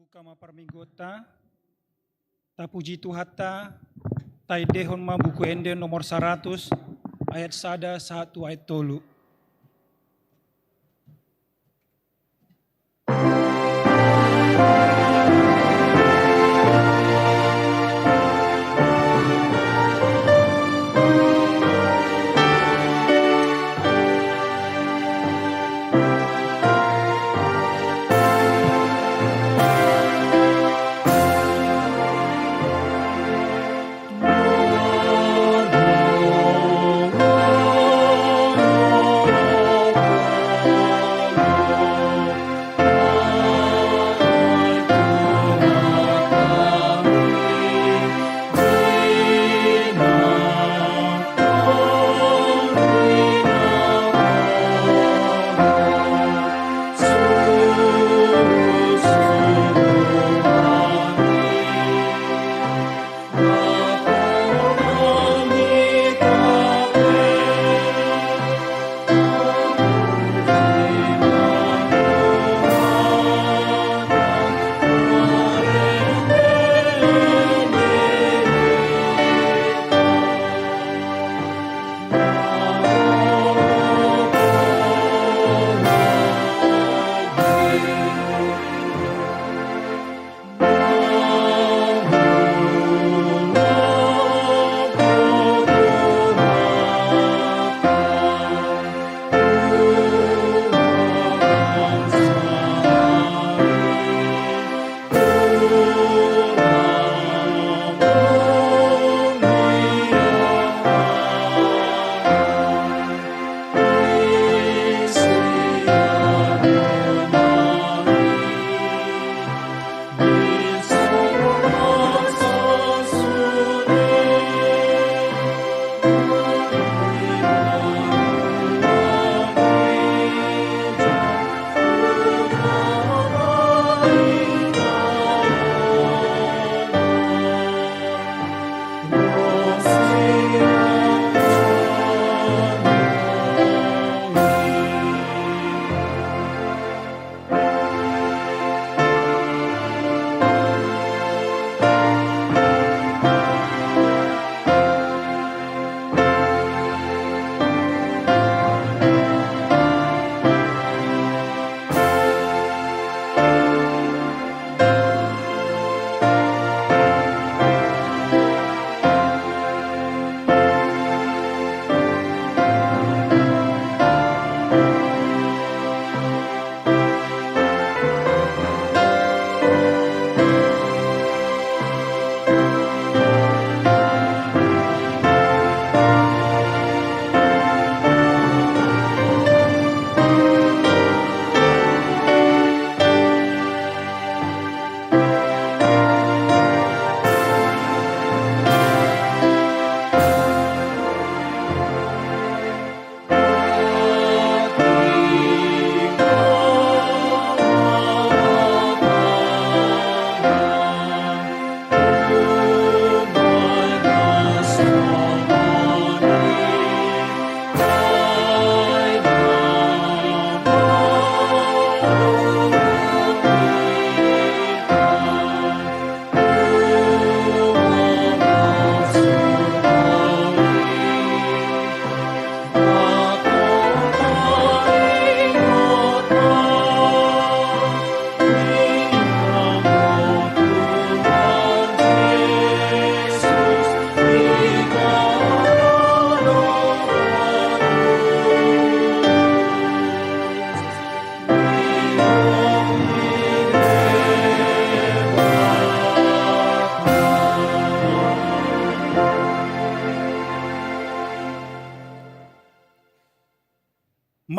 kama parmigota, tapuji Tuhata, taidehon ma buku ende nomor 100, ayat 1 ayat 3.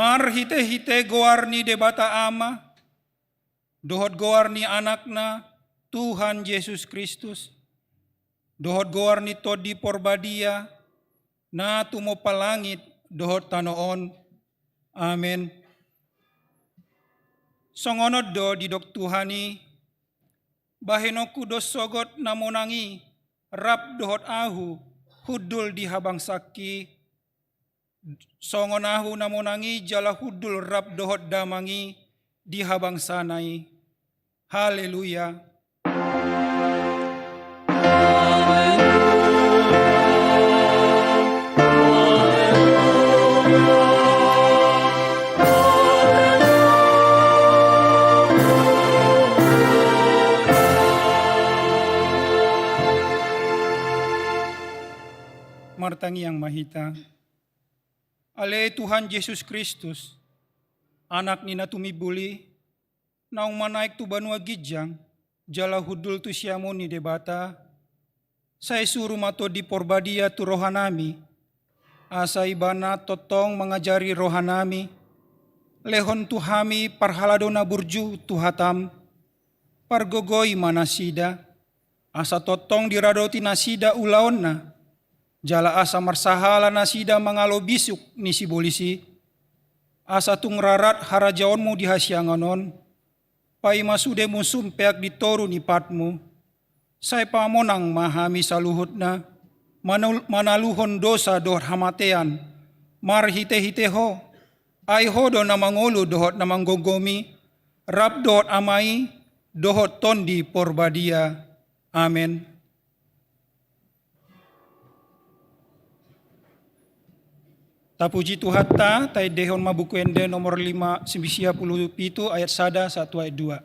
Mar hite-hite goarni debata ama, dohot goarni anakna Tuhan Yesus Kristus, dohot goarni todi porbadia, na tumo palangit dohot tanoon. Amen. Songonod do didok Tuhani, bahenoku dos sogot namonangi, rap dohot ahu, hudul di habang sakki, songonahu namonangi jala hudul rap dohot damangi di habang sanai. Haleluya. Martangi yang mahita. Ale Tuhan Yesus Kristus, anak nina tumibuli, naung manaik tu banua gijang, jala hudul tu siamo ni debata, saya suruh mato di porbadia tu rohanami, asa ibana totong mengajari rohanami, lehon tu hami parhaladona burju tu hatam, pargogoi manasida, asa totong diradoti nasida ulaonna, jala asa marsahala nasida mangalo bisuk ni si bolisi, asa tungrarat harajaonmu di hasyanganon, pai masude musum peak ditoru ni patmu, saya pamonang mahami saluhutna, manaluhon dosa dohot hamatean, marhite-hiteho, aiho do namangolu dohot namanggogomi, rab dohot amai, dohot tondi porbadia. Amen. Tapuji Tuhan ta, tai dehon mabukuende nomor 597 ayat 1 ayat 2.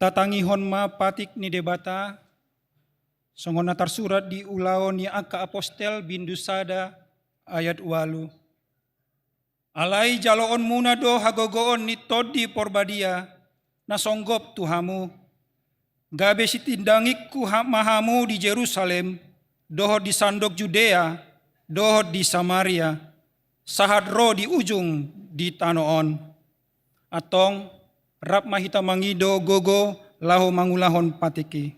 Tatangihon ma patik ni debata, songona tersurat di ulao ni aka apostel bindusada ayat 8. Alai jaloon muna do hagogoon ni todi porbadia, nasonggop tuhamu, gabe sitindangikku mahamu di Jerusalem, dohot di sandok Judea, dohot di Samaria, sahadro di ujung di tanoon, atong rap mahita mangido gogo laho mangulahon patiki.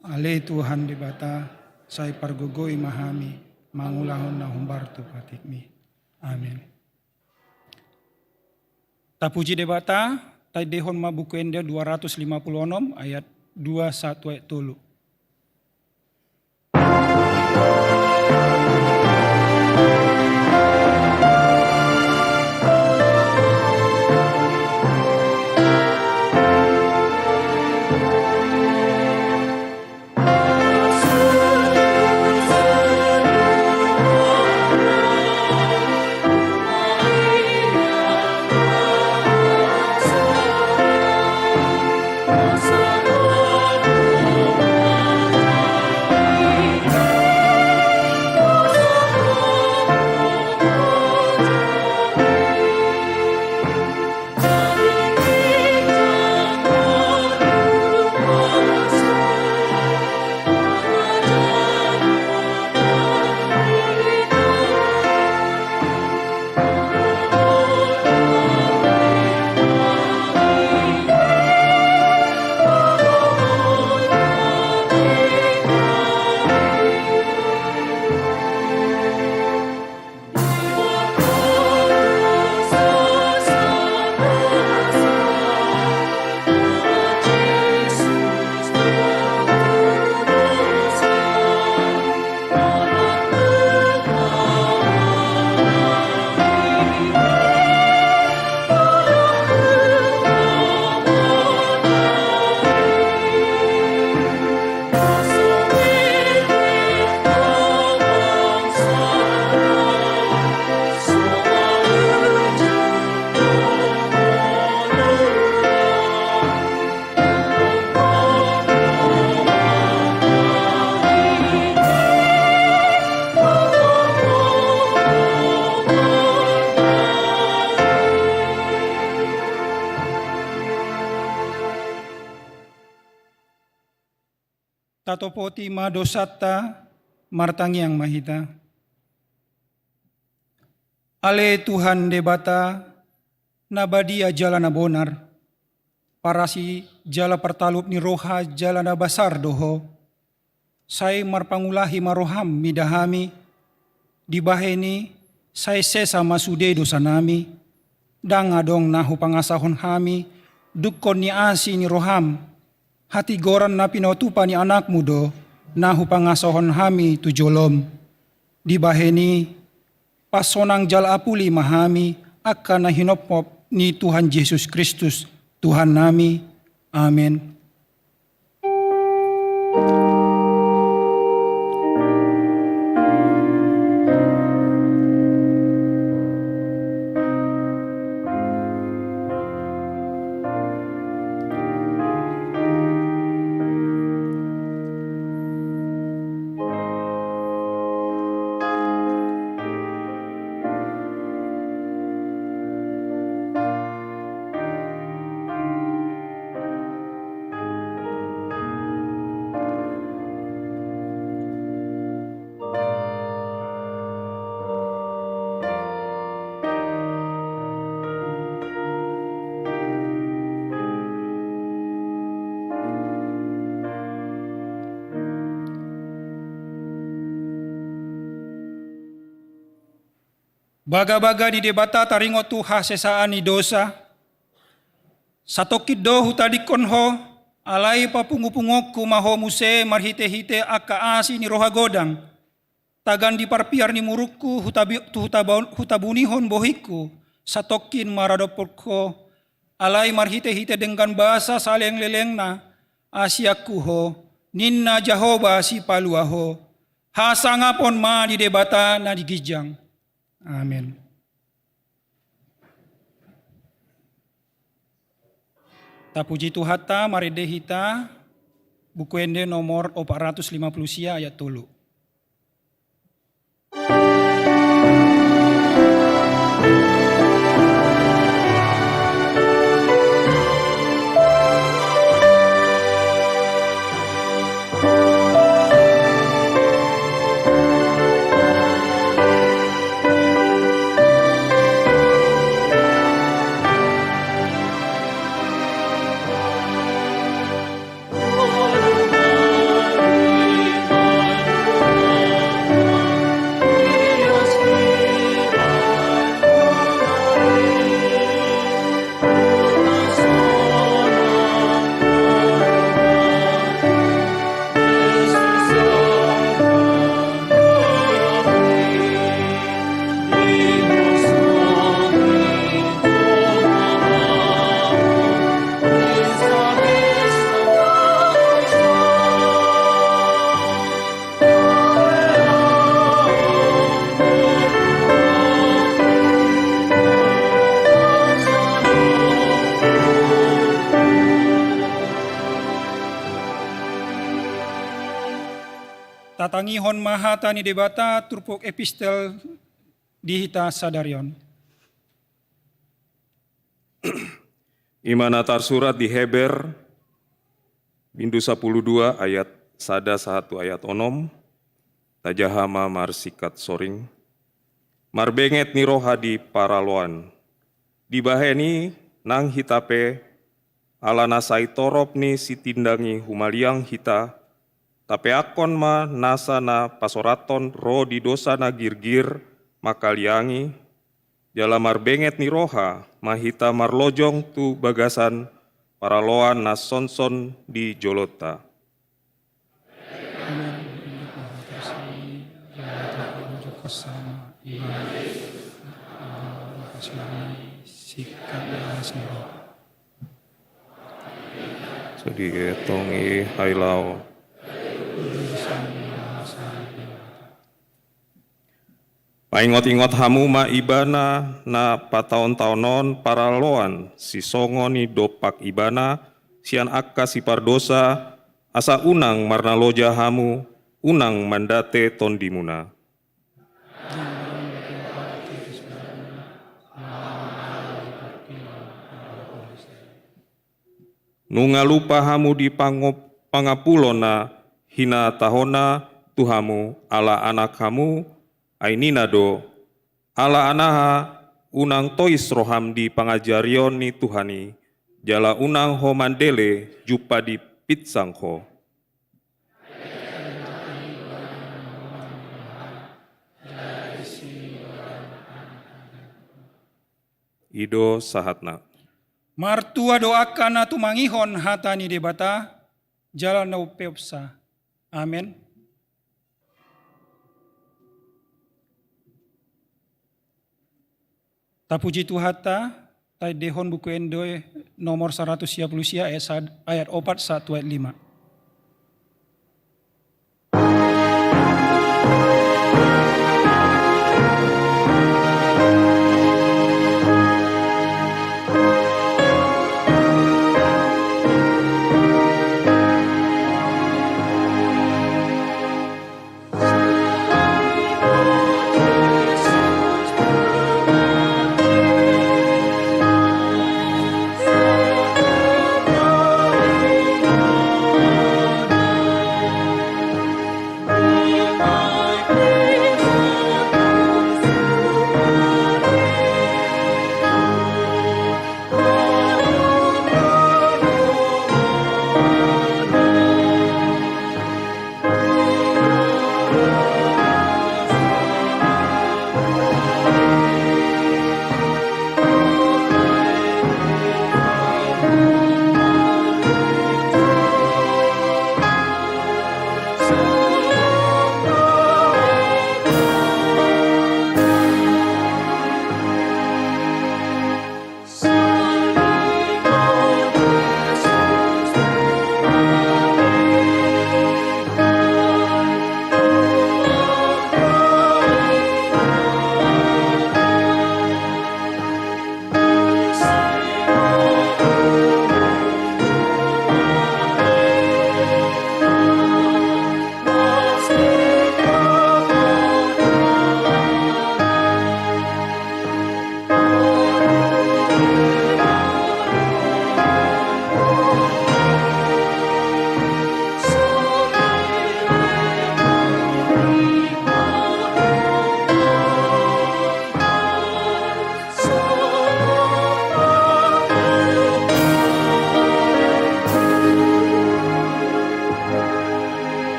Ale Tuhan debata, saya pargogoi mahami, mangulahon na humbarto patikmi. Amin. Tapuji debata, tai dehon mabukuende 256 ayat 21 ayat 3. tatopoti ma dosata martangiang mahita. Ale Tuhan debata nabadia jala na bonar, parasi jala pertalup ni roha jala na basar doho, say marpangulahi maroham midahami, dibaheni say sesa masude dosa nami, dangadong nahu pangasahon hami, dukon ni asi ni roham, hati goran na pinotupa ni anak mudo, nahu pangasahon hami tujolom, dibaheni pasonang jala apuli mahami, akan na hinopop ni Tuhan Yesus Kristus, Tuhan nami. Amin. Baga-baga di debata taringo tu hasesaan ni dosa. Satokid do hutadikon ho, alai papungu-pungoku maho muse marhite-hite aka asi ni roha godang. Tagan di parpiar ni muruku hutabunihon bohiku, satokin maradopolko, alai marhite-hite dengan bahasa saleng lelengna, asiaku ho, ninna Jahoba si paluaho, hasangapon ma di debata na digijang. Amin. Tapuji Tuhata maredehita buku ende nomor 450 sia ayat 3. Tatangihon mahata ni debata turpuk epistel dihita sadarion. Imanatar surat di Heber bindu 12 ayat sada 1 ayat onom tajahama marsikat soring marbenget ni roha di paraloan dibaheni nang hitape alana sai torop ni sitindangi humaliang hita tapi akon ma nasana pasoraton ro di dosa na girgir makaliangi jala marbenget ni roha mahita marlojong tu bagasan paraloan na sonson di jolota. Sudi etongi hailau. Paingot-ingot hamu ma ibana na pataon-taonon paraloan si songo ni dopak ibana sian akka si pardosa asa unang marna loja hamu unang mandate tondimuna. Nungalupa hamu di pangapulona hina tahona Tuhamu ala anak kamu aininado ala anaha unang tois roham di pangajarion ni Tuhani jala unang ho mandele jupa di pitsangko. Ido sahatna. Martua doakan atu mangihon hatani debata jalan nau peopsa. Amin. Tapuji Tuhata, tai dehon buku endoe nomor 110 ayat 4 1 ayat 5.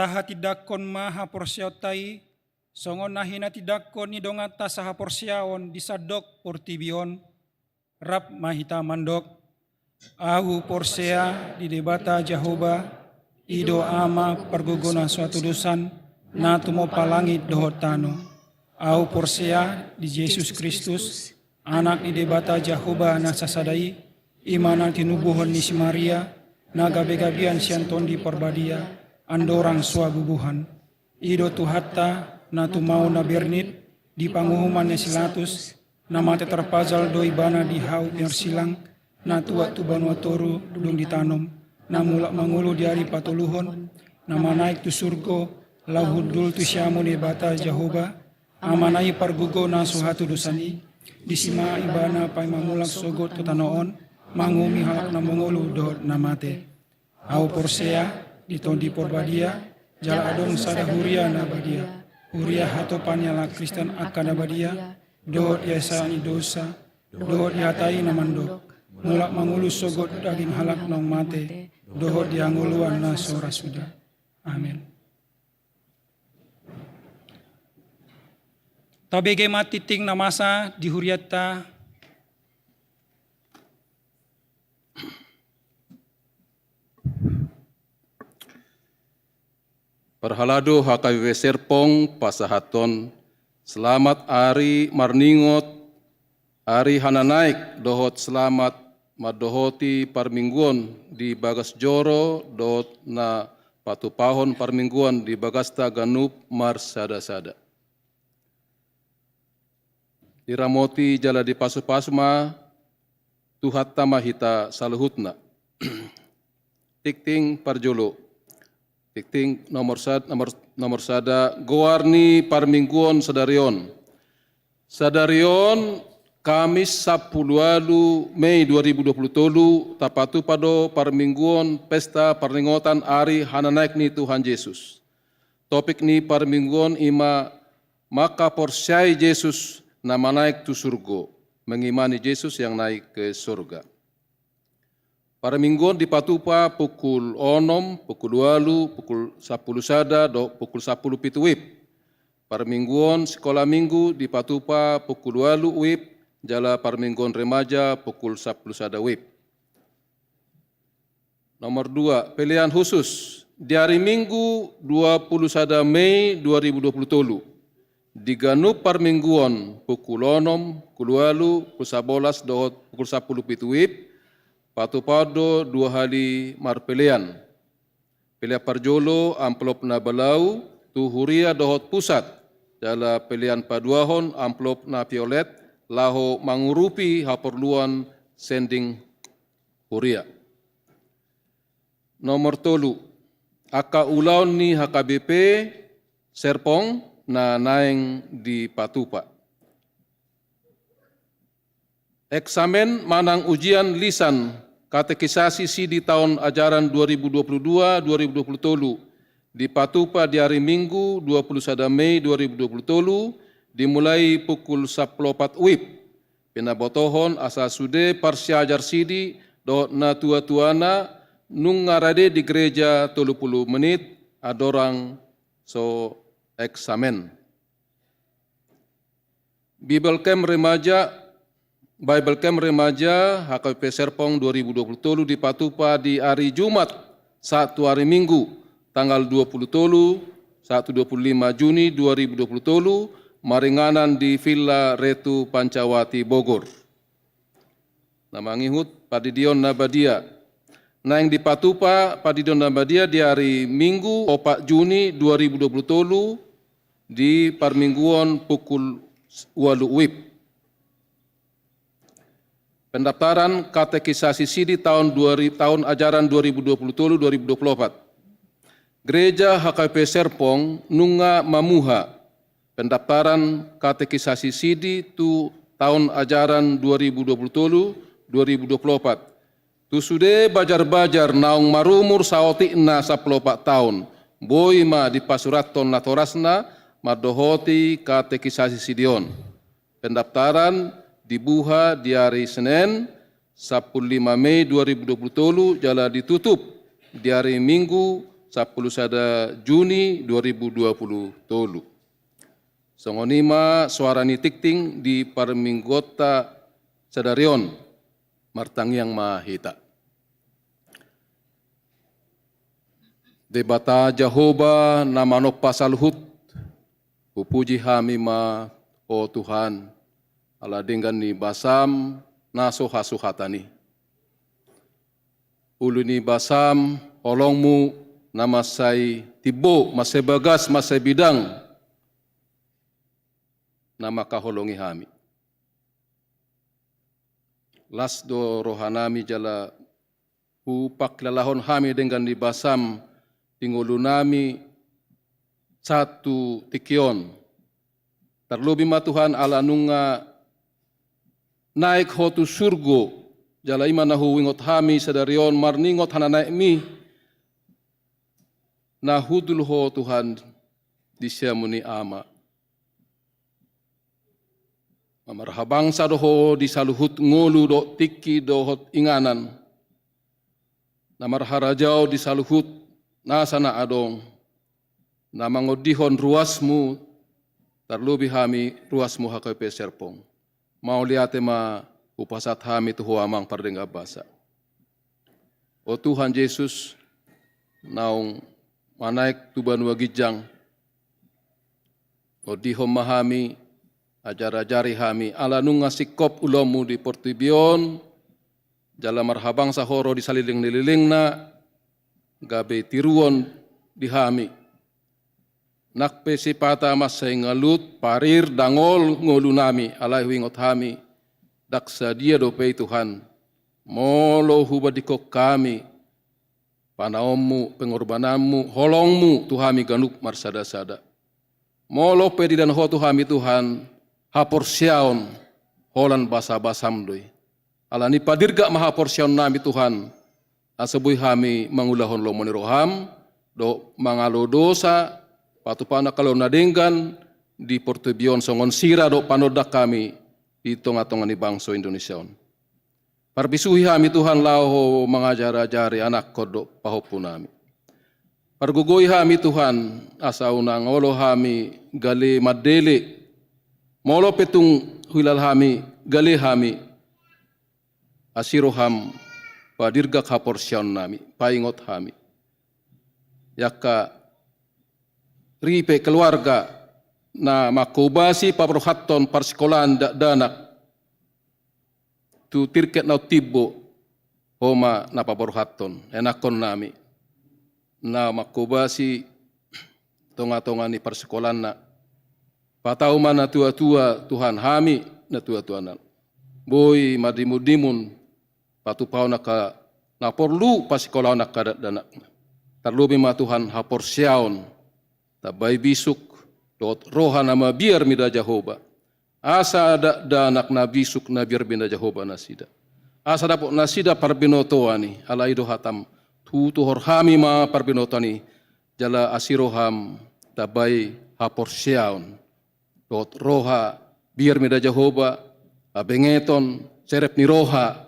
Taha tidakon maha porsiautai, songon nahina tidakon ni dongata saha porsiaon disadok portibion, rap mahita mandok, ahu porsea di debata Jehovah, ido ama perguguna suatu dosan, natumo palangit dohotano, ahu porsea di Yesus Kristus, anak di debata Jehovah nasasadai, imanan tinubuhon ni si Maria, nagabe-gabian sianton di porbadia, andorang swagubuhan, ido tuhatta na tumau na bernit, di panguhuman ni silatus, na mate terpazal doi bana di hau silang, na tua tu banua toru dudung ditanom, na mulak mangulu di hari patuluhon, na manaik tu surgo, lauhudul tu syamu di bata Jehovah, amanai pargugo na suhatu dosani, di sima ibana pai mamulak sogot tu tanoon, mangumi halak na mangulu dohot na mate. Au porsea, di tondi porbadia, jala adong sada huria na badia, huria hatopan yala Kristen akan badia, dohot yasa ni dosa, dohot yatai na mandok, mulak mangulus sogot daging halak nong mate, dohot dianguluan na sora sudah. Amin. Tabege mati ting na masa di huriata, Perhalado HKBP Serpong pasahaton selamat Ari Marningot Ari Hananaik dohot selamat madohoti parmingguan di bagas joro dohot na patupahon parmingguan di bagasta ganup mar sada-sada. Diramoti jala di pasu-pasuma tuhat tamahita saluhutna. Tikting parjolo. Tikting nomor sada goarni parmingguan sadarion. Sadarion Kamis 10 Mei 2020 tapatu pado parmingguan pesta peringatan Hari Hananaik ni Tuhan Yesus. Topik ni parmingguan ima maka percaya Yesus nama naik tu surga, mengimani Yesus yang naik ke surga. Parmingguan di Patupa pukul 6, pukul 8, pukul 10 sada, pukul 10 pitu wib. Parmingguan sekolah minggu di Patupa pukul 8 wib. Jala Parmingguan Remaja pukul 10 sada wib. Nomor 2, pilihan khusus. Di hari Minggu 20 sada Mei 2020. Di Ganup Parmingguan pukul 6, pukul 8, pukul 11, pukul 10 pitu wib. Patu-pado 2 hari marpelian. Pilihan Parjolo amplop na balau, tu huria dohot pusat. Jala pilihan paduahon amplop na violet. Laho mangurupi haperluan sending huria. Nomor 3, aka ulaun ni HKBP Serpong na naeng di Patupa. Eksamen manang ujian lisan katekisasi di tahun ajaran 2022-2020 di Patupa di hari Minggu 21 Mei 2020 dimulai pukul 14 wib. Pinabotohon asa sude parsiajar sidi do na tua-tuana nung ngarade di gereja 30 menit adorang so eksamen. Bible Camp Remaja HKBP Serpong 2020 di Patupa di hari Jumat 1 hari Minggu tanggal 20 1-25 Juni 2020 maringanan di Villa Retu Pancawati Bogor. Nama ngihut Padidion Nabadia. Naing di Patupa Padidion Nabadia di hari Minggu 4 Juni 2020 di Parmingguan pukul 8 wib. Pendaftaran katekisasi sidi tahun ajaran 2020-2024. Gereja HKBP Serpong Nunga Mamuha. Pendaftaran katekisasi sidi tu tahun ajaran 2020-2024. Tu sude bajar-bajar naung marumur saoti na 14 tahun. Boy ma di pasuraton natorasna madohoti katekisasi sidion. Pendaftaran dibuka di hari Senin 15 Mei 2020 jala ditutup di hari Minggu 10 sada Juni 2020. Songonima suara ni tikting di Parminggota Sadarion Martangyang Mahita. Debata Jehovah namanok pasalhut pupuji hami ma o Tuhan ala dengan ni basam naso hasuhatani. Ulu ni basam olongmu namasay tibo masay bagas masay bidang na makaholongi hami. Las do rohanami jala upak lalahon hami dengan dibasam tingulu nami satu tikion. Terlebih ma Tuhan ala nunga naik hotu surgo jala imanahu wingot hami sadarion marningot hananaik mi na hudul ho Tuhan disyamuni ama. Marhabangsa doho di saluhut ngolu do tiki dohot inganan. Namarharajau di saluhut nasana adong. Namangodihon ruasmu terlebih hami ruasmu HKBP Serpong. Mau lihat ma upasat hami tuhu amang pardenga basa. O Tuhan Yesus naung manaik tuban wagijang. O dihom mahami ajar-ajari hami ala nunga sikop ulomu di portibion jala marhabang sahoro di saliling-nililing na gabe tiruon di hami nakpe sipata masay ngalut parir dangol ngolu nami alay wingot hami daksa dia dope Tuhan molo hubadikok kami panaommu pengorbananmu holongmu tuhami ganuk marsada-sada molo pedi dan ho tuhami Tuhan haporsiaon holan basa-basam doi. Alani padirga maha porsion nami Tuhan, asabui kami mangulahon lomoni roham, do mangalo dosa, patupana kalau nadenggan, di portubion songon sira do panodak kami, di tonga-tonga ni bangsa Indonesia. Parbisuhi kami Tuhan lao mengajar-ajari anak kodok pahopu nami. Pargugoi kami Tuhan, asa unang olo kami gali madele, molo petung hilal kami, gali kami, asiroham, padirga kaporsian nami, paingot kami. Yaka ripe keluarga na makubasi paprohaton parsekolan danak, tu tirket na tibo, homa na paprohaton, enakon nami. Na makubasi tonga-tonga ni persekolan na patau mana tua-tua Tuhan hami na tua-tua na boy madimudimun patupau na ka na porlu pasikola na kadat danak terlebih ma Tuhan haporsiaon tabay bisuk dot roha nama biar mida Jehovah asa ada danak na bisuk na biar binda Jehovah nasida asa dapok nasida parbinotoani ala ido hatam tu horhami ma parbinotani jala asiroham tabay haporsiaon dot roha biar mida Jehovah abengeton serep ni roha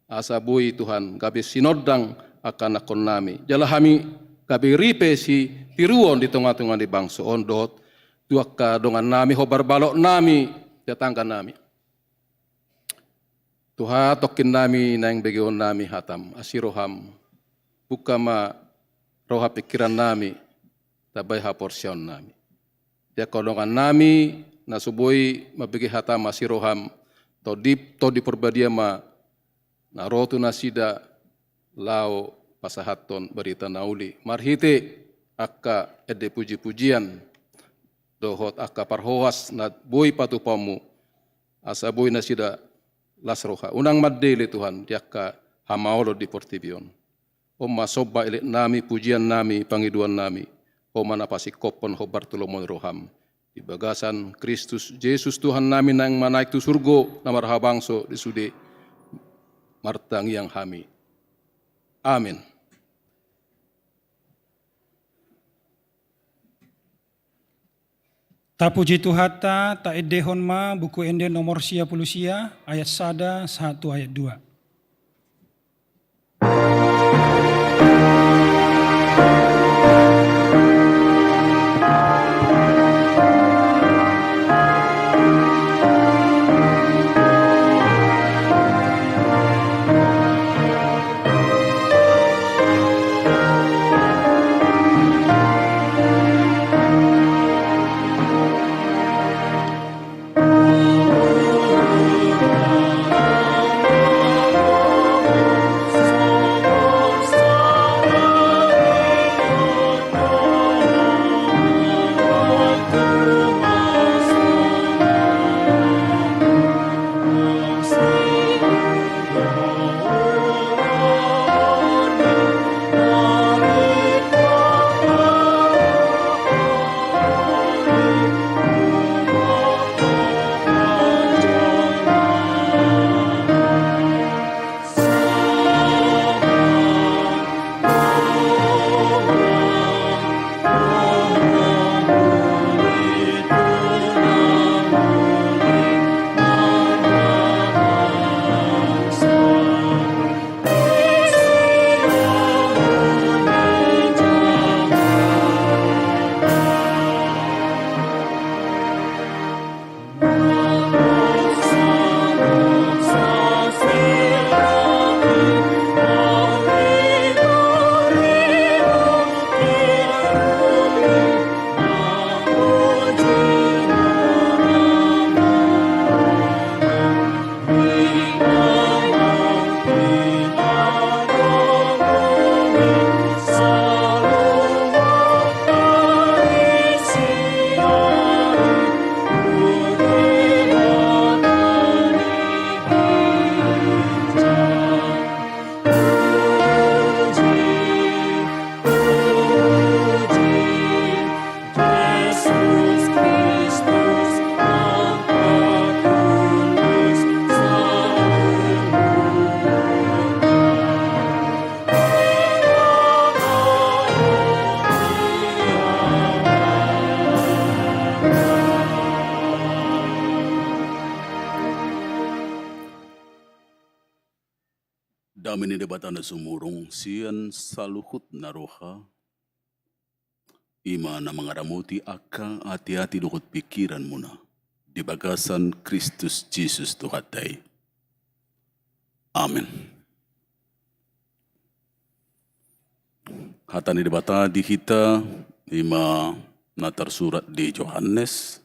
asa bui Tuhan gabe sinodang akan akon nami jala hami gabe ripe si tiruon di tengah-tengah di bangsa on dot duaka dongan nami hobar balok nami tetangga nami Tuhan tokin nami nang begeon nami hatam asiroham buka ma roha pikiran nami tabay haporsion nami. Dia kodongan nami nasuboi mabigi hata masiroham to di perbadia ma na rotu nasida lao pasahaton berita nauli marhite akka ede puji-pujian dohot akka parhoas na boi patupamu asa boi nasida lasroha unang maddele Tuhan diakka hamaolo di portibion. Oma soba ilik nami, pujian nami, pangiduan nami. Oma napasi kopon ho Bartolomon roham. Di bagasan Kristus Yesus Tuhan nami nang manaik tu surgo namar habangso di sude martang yang hami. Amin. Ta puji Tuhata, ta edehon ma buku ende nomor sia pulusia ayat sada 1 ayat 2. Dami ni debata na sumurong siyan saluhut na roha. Ima na mga ramuti aka ati-ati dukot pikiran mo na. Di bagasan Kristus Jesus Tuhatay. Amen. Hata ni debata di kita ima na tersurat di Yohanes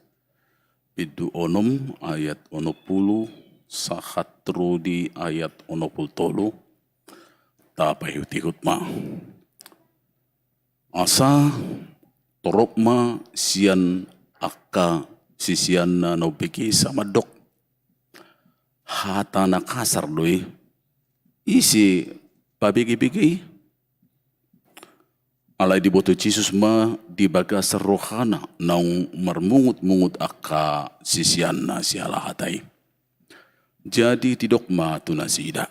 pidu onom ayat 20 sahatru di ayat 23 tapayut-ihut ma. Asa torok ma siyan akka sisiyan na nobiki sa madok. Hata na kasar doy isi pabigi-bigi. Alay di boto Jesus ma di baga sa rohana naung marmungut-mungut akka sisiyan na siya lahatay. Jadi tidok ma tunasida.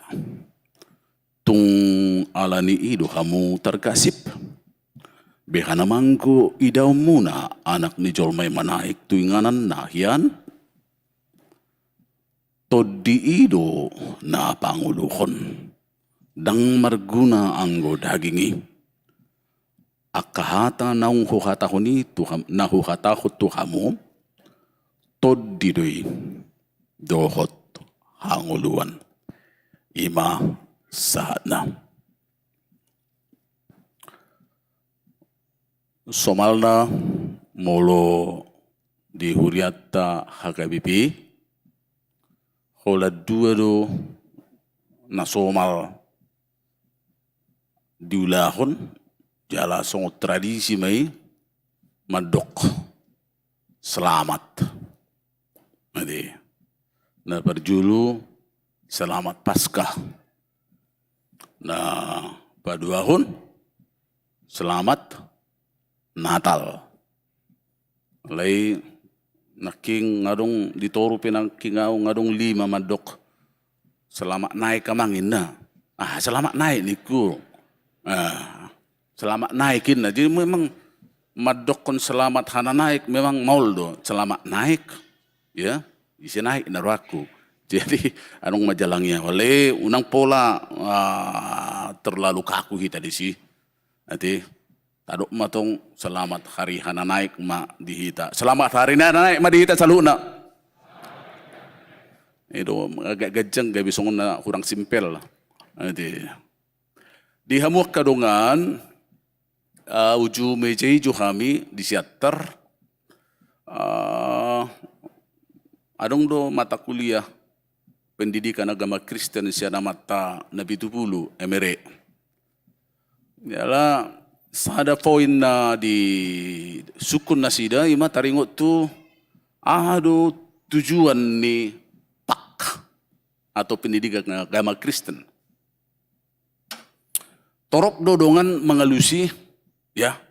Tung alani ido kamu terkasip. Beha namangko idaw muna anak ni Jolmay manaik tuinganan nahian. Todi ido na panguluhon. Dang marguna anggo dagingi. Akahata naung huhatahoni nahuhatahot tuhamu. Todi doy dohot hanguluan. Ima sana. Somalna molo di huriata hakabipi hola dua do na somal diulahon jala songo tradisi mai madok selamat. Jadi na berjulu selamat Paskah. Nah, paduahun selamat Natal. Lay naking ngadong ditoro pinang kingaw ngadong 5 madok. Selamat naik kamangin na. Selamat naik niku. Selamat naikin na. Jadi memang madok kon selamat hana naik memang maul do. Selamat naik. Ya, isi naik naraku. Jadi anong majalangnya wale unang pola terlalu kaku kita di si. Nanti tadok matong selamat hari hana naik ma dihita. Selamat hari hana naik ma dihita saluna. Itu agak gajang gak bisa na kurang simpel. Nanti dihamuak kadongan uju meja ijo kami di siater adong do mata kuliah pendidikan agama Kristen siana mata Nabi Tupulu emere. Yala sada poin na di sukun nasida ima taringot tu do tujuan ni PAK atau pendidikan agama Kristen. Torok dodongan mengalusi ya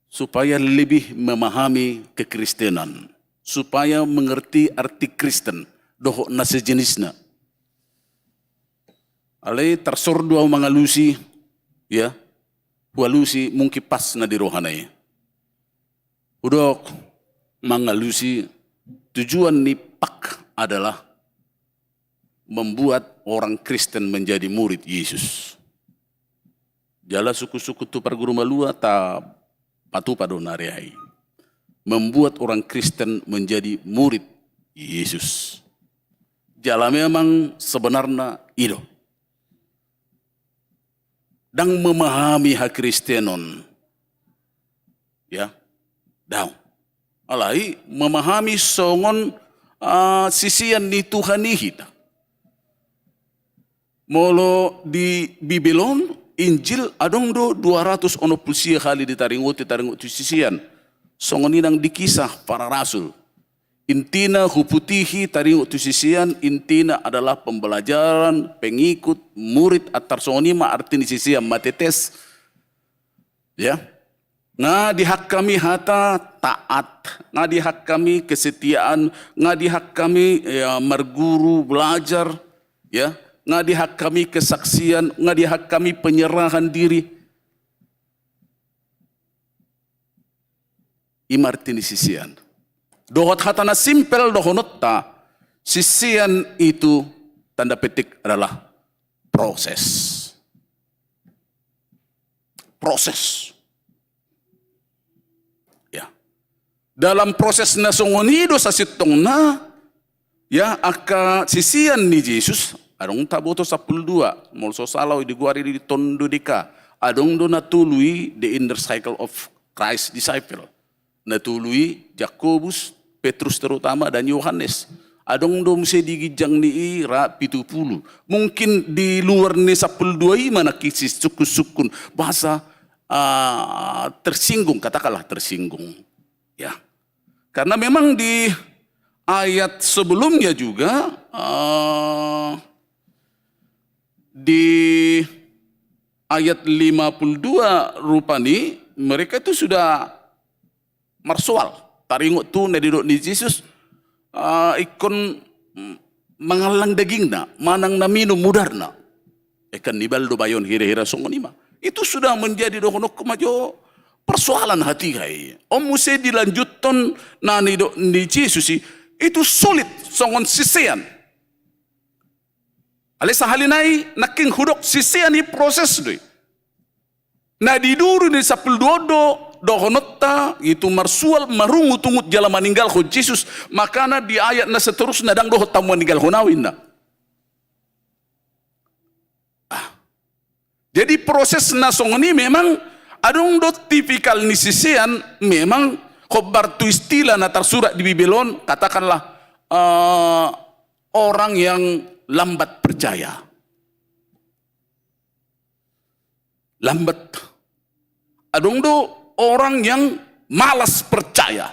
supaya lebih memahami kekristenan, supaya mengerti arti Kristen. Doh na sejenisna. Alay tersor dua mengalusi, ya, walusi mungkin pas na di rohanay. Udok mengalusi tujuan ni PAK adalah membuat orang Kristen menjadi murid Yesus. Jala suku-suku tu perguru malua ta patu padonariai. Membuat orang Kristen menjadi murid Yesus. Jala memang sebenarnya itu. Dan memahami hak Kristenon. Ya. Daw. Alai memahami songon sisian ni Tuhan ihita. Molo di Bibelon Injil adong do 200 kali ditaringot sisian. Songon inang dikisah para rasul. Intina huputihi taringot sisian, intina adalah pembelajaran, pengikut, murid atar sonima arti sisian matetes. Ya. Nga di hak kami hata taat, nga di hak kami kesetiaan, nga di hak kami ya, merguru belajar, ya. Nga di hak kami kesaksian, nga di hak kami penyerahan diri. Imartini sisian. Dohot hatana simpel dohonot ta, sisian itu tanda petik adalah proses. Proses. Ya. Dalam proses na songonido sa sitong na, ya, aka sisian ni Jesus, adong taboto sa puldua, molso salaw di guari di tondo dika, adong do natului the inner cycle of Christ disciple. Natului Jakobus, Petrus terutama, dan Yohanes. Adong do mesti digijang ni ira 70. Mungkin di luar ni 12 mana kisis sukun bahasa tersinggung, katakanlah tersinggung. Ya. Karena memang di ayat sebelumnya juga di ayat 52 rupani mereka itu sudah marsual. Taringot tu na didok ni Jesus ikon mangalang daging na, manang namino mudar na. Ikan nibal do bayon hira-hira songonima. Itu sudah menjadi dohonok kumajo persoalan hati kai. Om muse dilanjutton na nidok ni Jesus itu sulit songon sisean. Alisa halinai naking hudok sisean ni proses doi. Na diduru ni sapul dodo dohonotta itu marsual marungu tungut jala maninggal ho Jesus, makana di ayat na seterusnya dang doho tamu meninggal honawin na. Jadi proses na songoni memang adong do tipikal ni sisian memang khobar tu istilah na tersurat di Babylon, katakanlah orang yang lambat percaya. Lambat. Adong do orang yang malas percaya.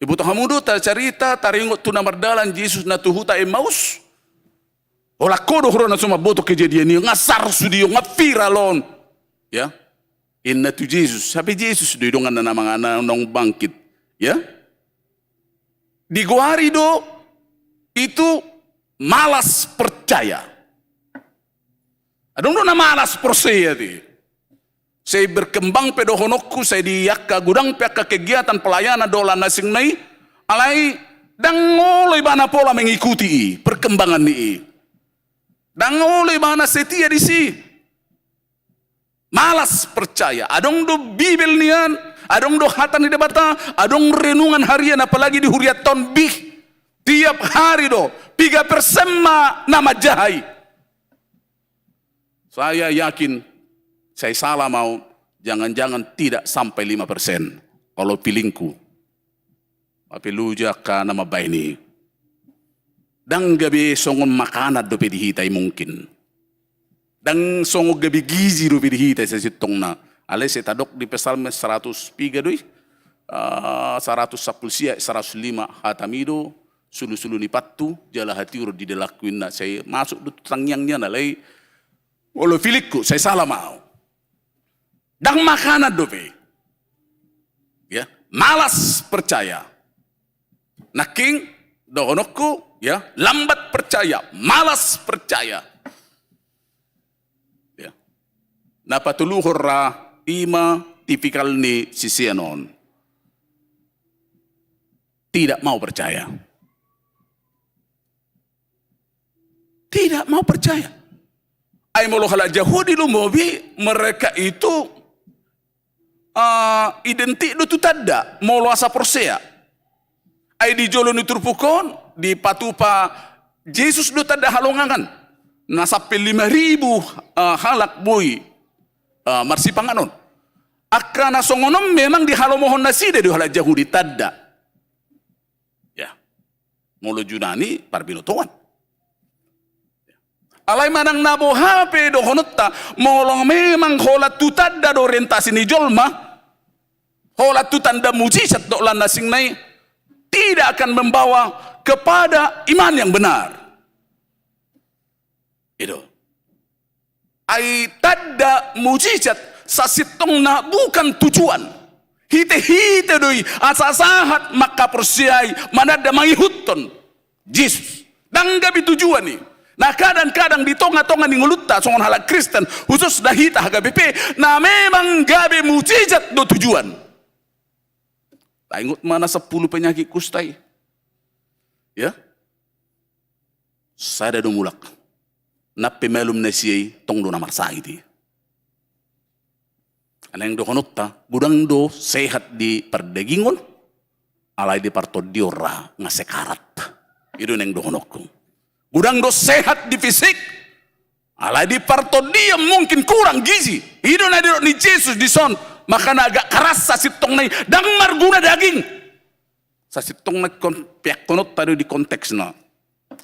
Ibu tahamudu ta cerita taringot tu namardalan Jesus na tuhuta Emmaus. Ola kodo horona suma boto kejadian ini ngasar sudio ngapiralon. Ya. Inna tu Jesus, sabi Jesus do dongan na mga nong bangkit. Ya. Di guari do itu malas percaya. Adong do na malas percaya di. Saya berkembang pedohonokku, saya diyakka gudang pihak kegiatan pelayanan dolan nasing nai, alai dangoloi bana pola mengikuti perkembangan ni. Dangoloi bana setia di si. Malas percaya. Adong do Bibel nian, adong do hatan di debata, adong renungan harian apalagi di huriat ton bih. Tiap hari do 3% nama jahai. Saya yakin saya salah mau, jangan-jangan tidak sampai 5% kalau pilingku. Tapi luja ka nama baini. Dang gabi songon makanat do pedihitai mungkin. Dang songo gabi gizi do pedihitai sa sitong na. Alay sa tadok di Psalm 103 doi. 110 siya, 105 hatamido. Sulu-sulu ni patu, jala hatiuro di delakuin na. Saya masuk do tangyangnya na lay. Walau filikku, saya salah mau. Dang makanat do pe. Ya, malas percaya. Naking dohonokku, ya, lambat percaya, malas percaya. Ya. Napatuluhor ra ima tipikal ni sisianon. Tidak mau percaya. Tidak mau percaya. Ay molohala Yahudi lumobi mereka itu identik do tutada molo asa persea. Ay di jolo ni turpukon di patupa Jesus do tada halongangan. Nasape 5,000 halak boy marsipanganon. Akana songonom memang di halomohon naside di halak Yahudi tada. Ya. Molo Junani parbinotoan. Alay manang nabo hape do honotta molong memang holat tutanda do orientasi ni jolma holat tutanda mujizat do lana sing nai tidak akan membawa kepada iman yang benar. Itu. Ai tanda mujizat sasitong na bukan tujuan. Hite-hite doi asasahat maka persiai manada mangihutton Jesus. Danggabi tujuan ni. Nah kadang-kadang di tonga-tonga ni ngulutta songon halak Kristen khusus dahita HGBP nah memang gabe mujizat do tujuan. Tak ingat mana 10 penyakit kustai. Ya. sada do mulak. Nappe melum na siyay tong do namarsahit di. Anang do konotta, gudang do sehat di perdagingon, alay di partodiora nga sekarat. Itu neng do konokku. Gudang do sehat di fisik, alay di partodia mungkin kurang gizi. Itu na ni Jesus di son, maka na agak keras sa sitong na dang marguna daging. Sa sitong na piak konot tadi di konteks na.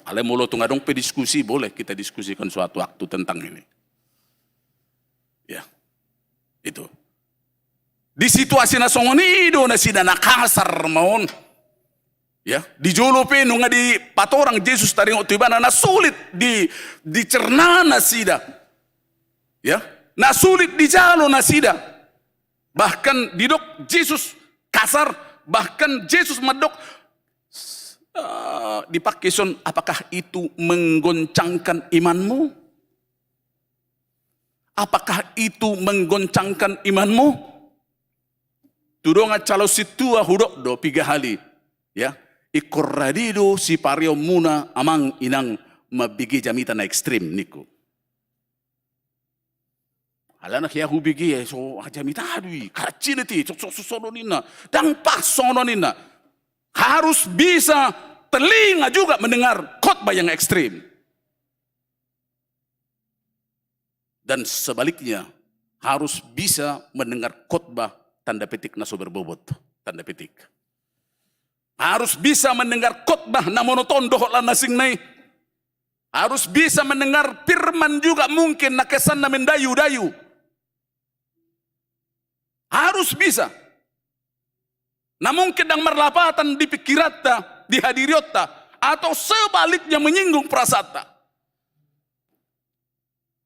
Alay mulo tu ngadong pediskusi, boleh kita diskusikan suatu waktu tentang ini. Ya, itu. Di situasi na songonido na sida nakasar maon. Ya, di jolope nunga di patorang Jesus taring otibana na sulit di cerna na sida. Ya, na sulit di jalo na sida. Bahkan didok Jesus kasar, bahkan Jesus medok dipakai son, apakah itu menggoncangkan imanmu? Apakah itu menggoncangkan imanmu? Tudonga calo situa hudok do 3 hali. Ya, ikorradido si pario muna amang inang mabigi jamita na ekstrim niku. Alana kaya hubigi so jamita adui kaciliti so sononina dang pas sononina. Harus bisa telinga juga mendengar khotbah yang ekstrim. Dan sebaliknya, harus bisa mendengar khotbah tanda petik naso berbobot, tanda petik. Harus bisa mendengar khotbah na monoton dohok lan nasing nai. Harus bisa mendengar firman juga mungkin na kesan na mendayu-dayu. Harus bisa. Namun kedang merlapatan di pikirata, di hadiriota, atau sebaliknya menyinggung prasata.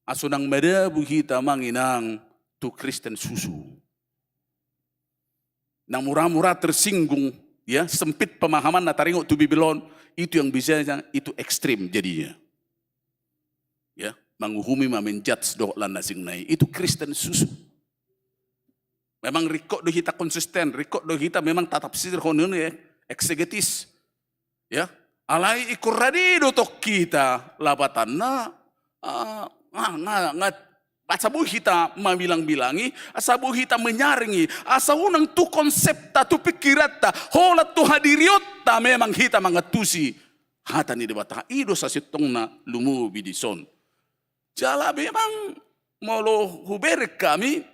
Asunang madabu kita manginang tu Kristen susu. Nang murah-murah tersinggung, ya sempit pemahaman na taringok tu Bibilon, itu yang bisa itu ekstrim jadinya. Ya, menguhumi menjudge doh lan nasing nai, itu Kristen susu. Memang rikok do kita konsisten, rikok do kita memang tatap sir honon ya, eksegetis. Ya, alai ikuradi do tok kita labatan na asabu kita mabilang-bilangi, asabu kita menyaringi, asa unang tu konsep ta tu pikirata, holat tu hadiriota memang kita mangatusi hata ni debata ido sa sitong na lumubi di son. Jala memang molo huber kami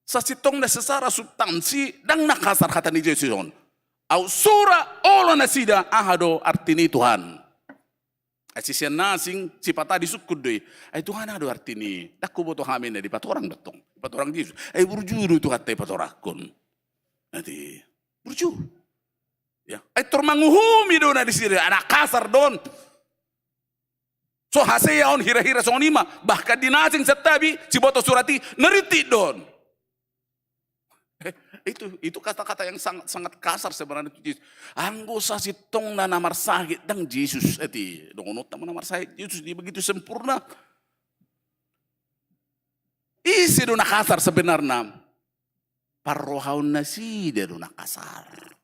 sa sitong na sesara substansi dang nakasar hata ni Jesus on. Au sura olo na sida ahado artini Tuhan. Asisian nasing sipata disukud doi. Ay Tuhan ado artini. Dakku boto hamin na di patorang betong. Patorang Jesus. Ay burjuru tu hati patorakon. Nanti burju. Ya. Ay tormanguhumi do na di sini anak kasar don. So haseya on hira-hira sonima bahkan dinasing setabi ciboto surati neriti don. Itu kata-kata yang sangat kasar sebenarnya itu Yesus. Anggo sa sitong na namar sakit dang Jesus eti dongonot na namar sakit Yesus di begitu sempurna. Isi do nakasar sebenarnya. Parrohaun na si dia do nakasar.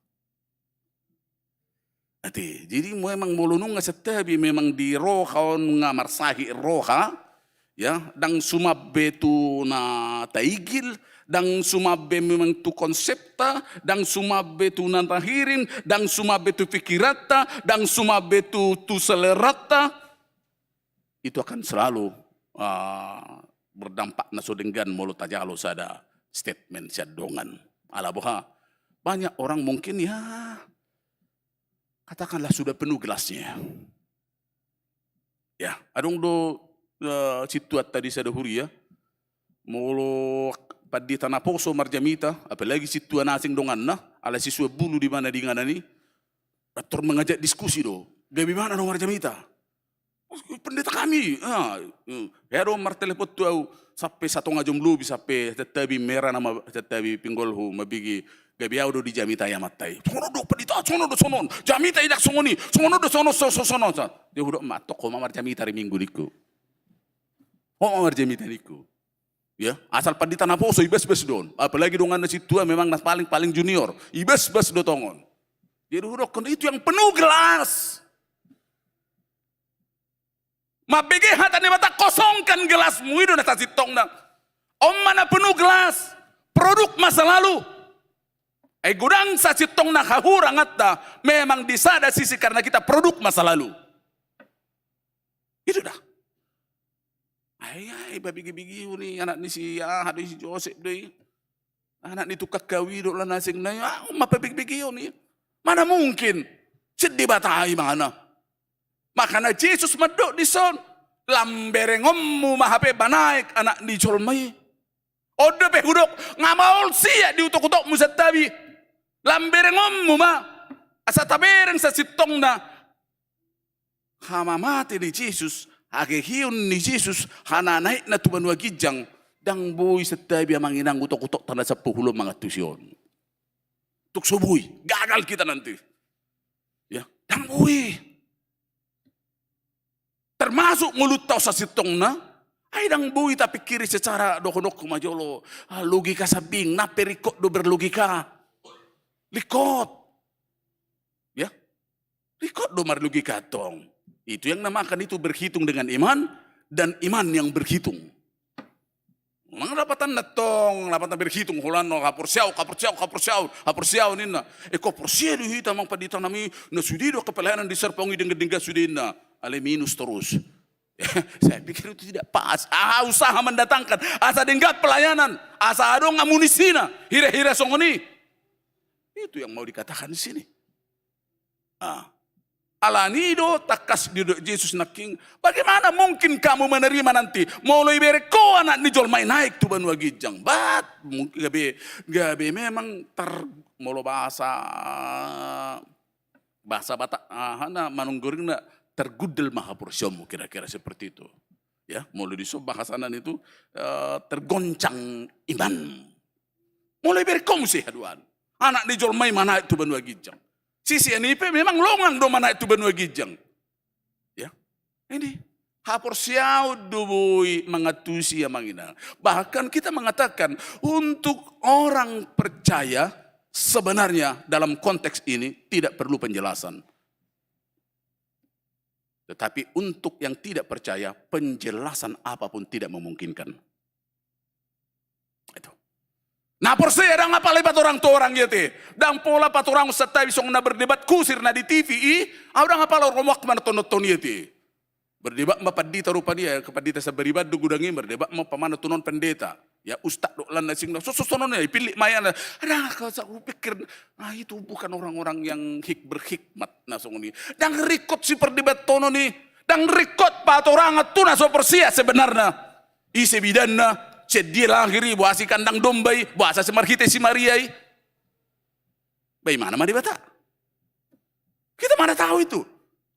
Eti jadi memang mulunung nga setabi memang di rohaun nga marsahi roha ya dang sumabbe tu na taigil. Dang sumabe memang tu konsepta, dang sumabe tu nantahirin, dang sumabe tu pikirata, dang sumabe tu selerata, itu akan selalu berdampak nasodenggan mulut tajalo sada statement syadongan. Alaboha banyak orang mungkin ya katakanlah sudah penuh gelasnya. Ya, adong do situat tadi sada huri ya, mulu padi tanah poso marjamita, apalagi situa nasing dongan na, ala siswa bulu di mana di ngana ni, atur mengajak diskusi do, gabi mana do marjamita, pendeta kami, ya do martelepot tu au, sampai satu ngajom lu bisa sampai tetapi merah nama tetapi pinggolhu mabigi gabi au do di jamita ya matai, sono do pendeta, sono do sonon, jamita idak songoni, sono do sono dia udah matok koma marjamita hari minggu diku, koma marjamita diku. Ya, asal padi tanah poso ibes-bes don. Apalagi dongan nasi tua memang nas paling junior. Ibes-bes do tongon. Jadi huruf itu yang penuh gelas. Mabege hata ni bata kosongkan gelasmu itu na sitong na. Om mana penuh gelas. Produk masa lalu. Gudang sa sitong na kahurang at memang disada sisi karena kita produk masa lalu. Itu dah. Ay, babigi-bigi ni anak ni si hado si Joseph deh. Anak ni tukak gawi do lah nasing na mapabigi-bigi ni. Mana mungkin? Sedih batai mana? Makanya Yesus medok di son. Lamberengommu mahape banaik anak ni jolmai. Ode pe hudok ngamaul siya di utok-utok musatabi. Lamberengommu ma. Asa tabereng sa sitong na. Hamamati ni Jesus. Agehiun ni Jesus. Hananaik na tuban wagijang. Dang boy satabi amang inang utok-utok tanda sa puhulo mga tusyon. Tuk subuy. Gagal kita nanti. Ya, dang boy. Termasuk mulut tau sa sitong na. Ay dang boy tapi kiri secara dokodok kumajolo. Logika sabing. Na perikot do berlogika. Likot. Ya. Likot do marlogika tong. Itu yang namakan itu berhitung dengan iman. Dan iman yang berhitung. Mga dapatan na tong. Dapatan berhitung. Hulan no kapursiaw nina. Kapursiaw dihita mang padita nami. Na sudido kapalayanan di sarpangi dengga-dengga sudina. Ale minus terus. Saya pikir itu tidak pas. Usaha mendatangkan. Asa denggat pelayanan. Asa adong amunisina. Hira-hira songoni. Itu yang mau dikatakan di sini. Alanido takas di Yesus naking. Bagaimana mungkin kamu menerima nanti? Mulai bereko anak ni jol main naik tuban wagijang. Bat mungkin gabe memang molo bahasa Batak hana manungguring na tergudel maha porsiamu kira-kira seperti itu. Ya, mulai diso bahasanan itu tergoncang iman. Mulai berkom sih haduan. Anak di jol main mana itu benua gijang. Sisi NIP memang longang do mana itu benua gijang. Ya. Ini haporsiau dubui mengatusi yang mangina. Bahkan kita mengatakan untuk orang percaya sebenarnya dalam konteks ini tidak perlu penjelasan. Tetapi untuk yang tidak percaya, penjelasan apapun tidak memungkinkan. Itu. Nah porsia dang apa lebat orang tua orang yete. Dang pola pat orang setai song na berdebat kusir na di TV. Dang apa lo romak mana tonton yete. Berdebat ma padita rupa dia kepadita sa beribat du gudangi berdebat ma pamana tunon pendeta. Ya ustad do lan sing sosonon ya pilih mayan. Ada aku pikir itu bukan orang-orang yang berhikmat nasong ini. Dang rikot si perdebat tono ni. Dang rikot pat orang tu na so persia sebenarnya. Ise bidanna dia lahiri buasi kandang dombai, buasa semarhite si Mariai. Bagaimana mah dibata? Kita mana tahu itu?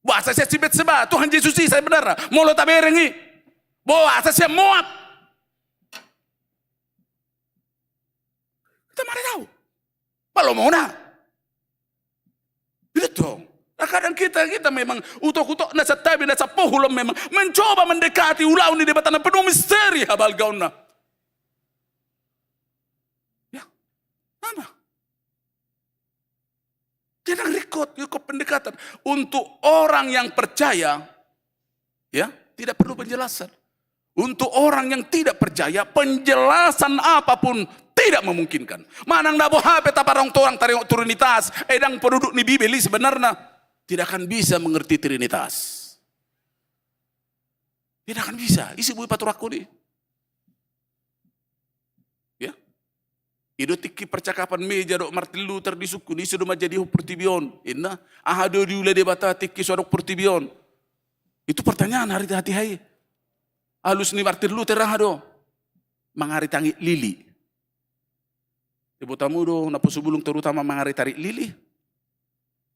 Buasa saya sibet seba, Tuhan Yesus sih saya benar. Molo taberengi. Buasa saya Moab. Kita mana tahu? Kalau mau na. Itu dong. Nah, kadang kita memang utok-utok nasa tabi nasa pohulom memang mencoba mendekati ulau ni debatan penuh misteri habal gauna. Ya, mana? Jangan rekod pendekatan untuk orang yang percaya, ya tidak perlu penjelasan. Untuk orang yang tidak percaya, penjelasan apapun tidak memungkinkan. Manang nabo hape taparong torang tarong Trinitas, edang penduduk ni Bibeli sebenarnya tidak akan bisa mengerti Trinitas. Tidak akan bisa. Isi bui paturaku ni. Ya. Ido tiki percakapan meja dok Martin Luther di suku ni sudah menjadi pertibion. Inna ahado diule debata tiki sodok pertibion. Itu pertanyaan hari hati hai. Halus ni Martin Luther ahado mangaritangi lili. Ibu tamu do napo subulung terutama mangaritari lili.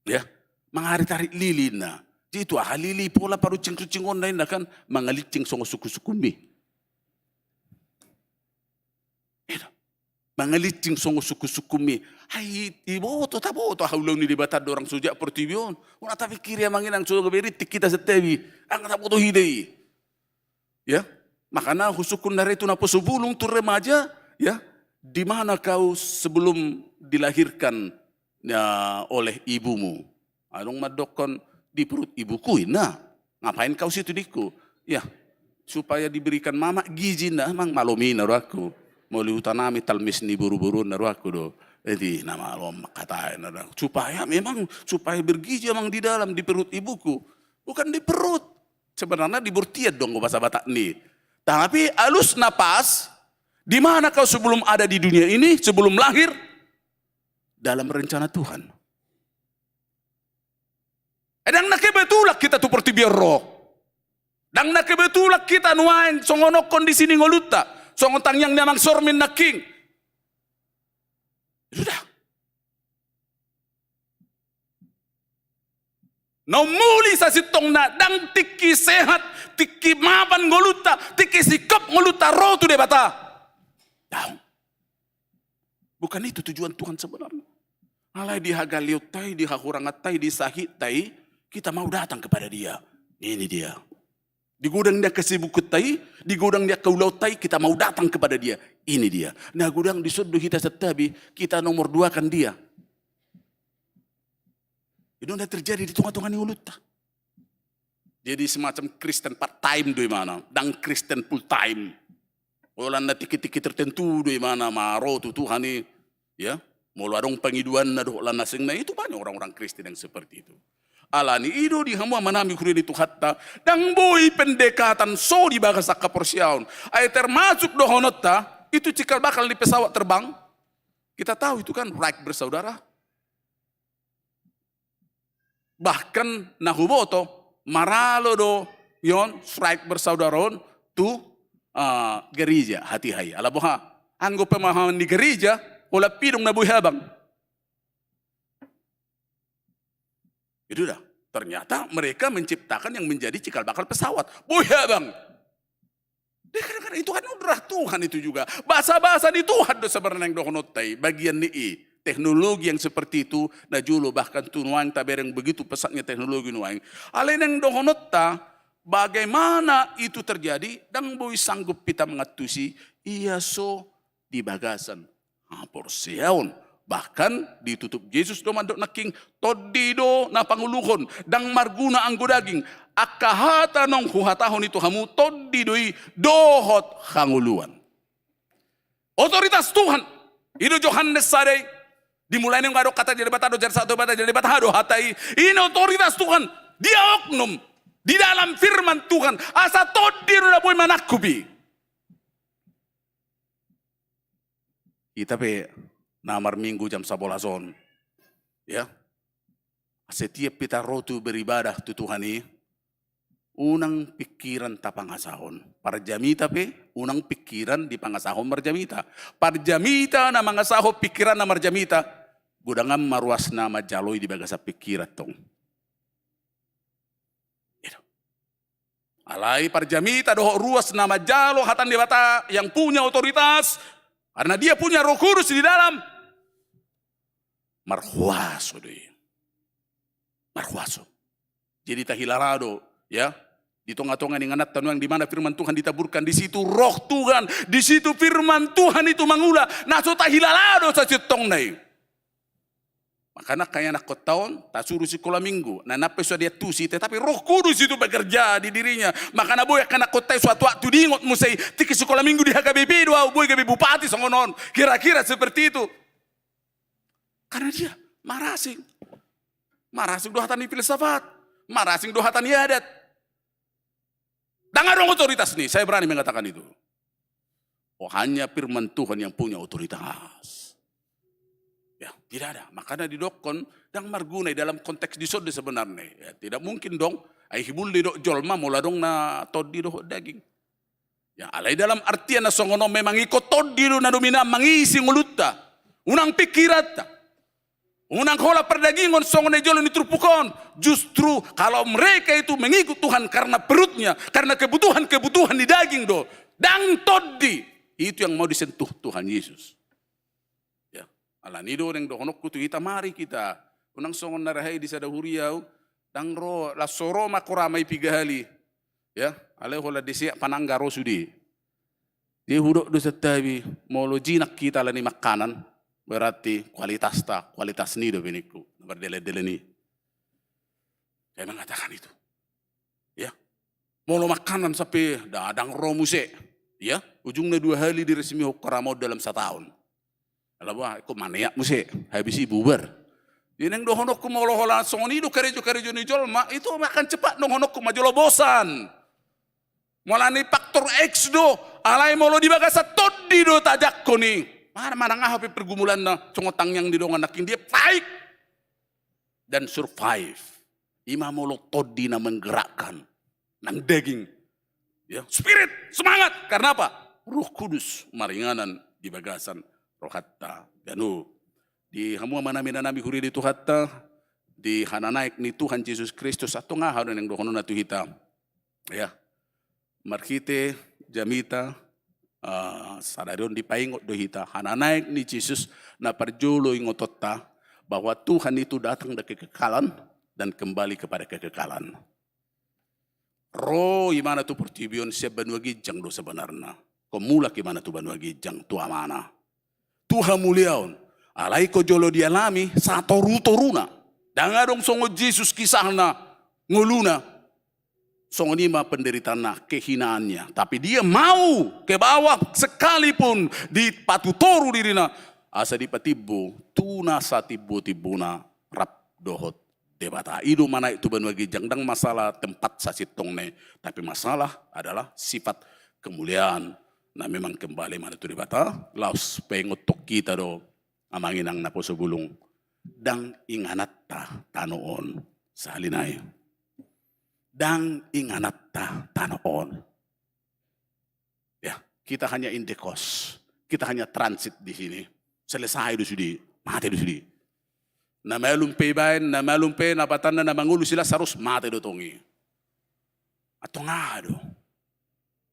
Ya. Mangari-tarik lili na. Jadi itu lili pola paru cing-cingon lain kan mangalicing songo suku-sukumi. Mangalicing songo suku-sukumi. Hai ibo to tabo to haulang ni debata orang sujak pertibion. Una tapi kiri manginang suga beritik kita setewi. Ang tabo to hidei. Ya. Makanya husukun dari itu napo subulung tu remaja, ya. Di mana kau sebelum dilahirkan ya, oleh ibumu? Adong madokon di perut ibuku, nah ngapain kau situ diku? Ya, supaya diberikan mama gizi na mang malomi na aku. Mau liutanami talmis ni buru-buru na aku do. Jadi nama lom katain na supaya memang supaya bergizi memang di dalam di perut ibuku, bukan di perut. Sebenarnya di burtiat dong bahasa Batak nih. Tapi alus napas di mana kau sebelum ada di dunia ini, sebelum lahir dalam rencana Tuhan. Edang na kebetulak kita tu perti biar roh. Dang na kebetulak kita nuain songono kondisi ni ngoluta. Songotang yang namang sormin na king. Sudah. Nomuli sa sitong na dang tiki sehat, tiki maban ngoluta, tiki sikap ngoluta roh tu de bata. Daun. Bukan itu tujuan Tuhan sebenarnya. Alai di hagaliut tai, di hakurangat tai, di sahit tai, kita mau datang kepada dia. Ini dia. Di gudang dia kesibukut tai, di gudang dia kaulau tai, kita mau datang kepada dia. Ini dia. Nah gudang di sudu kita setabi, kita nomor 2 kan dia. Itu udah terjadi di tengah-tengah ni ulut. Jadi semacam Kristen part time do mana, dan Kristen full time. Olan na tiki-tiki tertentu do mana maro tu Tuhan ni, ya. Mau adong pengiduan na do lan nasing na itu banyak orang-orang Kristen yang seperti itu. Alani ido di hamua manami kuri itu hatta dang boy pendekatan so di bagasa kaporsiaun. Ay termasuk do honota itu cikal bakal di pesawat terbang. Kita tahu itu kan Wright bersaudara. Bahkan nahuboto maralo do yon Wright bersaudaron tu gereja hati hai. Alaboha anggo pemahaman di gereja ola pidong na buhay habang. Itu dah. Ternyata mereka menciptakan yang menjadi cikal bakal pesawat. Buya bang. Kadang-kadang itu kan udah Tuhan itu juga. Bahasa-bahasa di Tuhan do sebenarnya yang dohonotai. Bagian ni teknologi yang seperti itu. Na julo bahkan tunuang tabereng begitu pesatnya teknologi nuang. Alain yang dohonota. Bagaimana itu terjadi. Dang boy sanggup kita mengatusi. Iya so di bagasan. Porsiaun. Bahkan ditutup Yesus do mandok na king todido na panguluhon dang marguna anggo daging akahata nong huhatahon itu hamu todidoi dohot hanguluan. Otoritas Tuhan itu Yohanes sadai dimulai nang kado kata jadi batado jadi satu bata jadi batado hatai ini otoritas Tuhan dia oknum di dalam firman Tuhan asa todido na boy manakubi. Tapi namar minggu jam 11 ya. Setiap kita rotu beribadah tu Tuhan ini unang pikiran tapangasahon. Parjamita pe unang pikiran di pangasahon marjamita. Parjamita na mangasaho pikiran na marjamita gudangam maruas na majaloy di bagasa pikiran tong. Alai parjamita doh ruas na majalo hatan di bata yang punya otoritas karena dia punya Roh Kudus di dalam. Marhuaso deh. Marhuaso. Jadi tahilarado ya. Di tengah-tengah dengan tanuang di mana firman Tuhan ditaburkan di situ roh Tuhan, di situ firman Tuhan itu mangula. Naso tahilarado sa citong nai. Makanya kaya nak tahun tak suruh sekolah minggu. Nah nape so dia tusi tetapi Roh Kudus itu bekerja di dirinya. Makanya boy akan nak suatu waktu diingot musai tiki sekolah minggu di HKBP doa boy gabi bupati songonon. Kira-kira seperti itu. Karena dia marasing. Marasing dohatan di filsafat. Marasing dohatan di adat. Dengan otoritas nih, saya berani mengatakan itu. Oh hanya firman Tuhan yang punya otoritas. Ya, tidak ada. Makanya didokon dan margunai dalam konteks disode sebenarnya. Ya, tidak mungkin dong. Ai hibul di dok jolma mula dong na todi doh daging. Ya, alai dalam artian na songono memang ikut todi do na domina mangisi nguluta. Unang pikirat. Unang kola perdagingan songon ejolo nitrupukon. Justru kalau mereka itu mengikut Tuhan karena perutnya, karena kebutuhan di daging do, dang todi, itu yang mau disentuh Tuhan Yesus. Ya, alanido neng dohonok kutu kita mari kita. Unang songon narahai di sadahuriau, dang ro la soro makoramai pigahali. Ya, alai hola desiak pananggaro sudi. Dia hudok do setabi molo jinak kita lani makanan. Berarti kualitas ni do biniku berdele-dele ni. Saya mengatakan itu. Ya. Molo makanan sampai dadang romuse. Ya, ujungnya 2 hari diresmi Karamau dalam 1 tahun. Alam ba, ko maniak muse, habis bubar. Yan ang dohonok ko maulohola songoni do karejo ni jolma, itu makan cepat dohonok ko majolo bosan. Mula ni faktor X do, alay molo di bagasa todi do tajak ko ni. Mana nga hapi pergumulan na congotang yang di dongan nakin dia fight dan survive. Ima molo todi na menggerakkan nang daging. Ya, spirit, semangat. Karena apa? Roh Kudus maringanan di bagasan roh hatta ganu. Di hamu manami huri di hatta di hananaik ni Tuhan Yesus Kristus atau nga haron yang dohono na tuhita. Ya. Markite jamita sadarion di paingot dohita hananaik ni Yesus na parjolo ingototta bahwa Tuhan itu datang dari kekekalan dan kembali kepada kekekalan. Roh imana tu pertibion siya banua gijang do sebenarnya. Komula kimana tu banua gijang tu amana. Tuhan muliaon. Alai ko jolo dialami sa toru-toruna. Dangadong songo Jesus kisahna nguluna. Songo nima penderitaan kehinaannya. Tapi dia mau ke bawah sekalipun di patutoru dirina. Asa di patibo tuna sa tibo-tibuna rap dohot debata. Idu mana itu banwagi jangdang masalah tempat sasitong ne. Tapi masalah adalah sifat kemuliaan. Nah memang kembali mana itu debata. Laos pengotok kita do amangin ang naposo bulung. Dang inganatta tanoon sa halinay. Dang inganatta tanoon. Ya, kita hanya indekos. Kita hanya transit di sini. Selesai di sini, mati di sini. Na malumpe bain, na malumpe na batana na mangulo sila sarus mati do tongi. Ato nga do.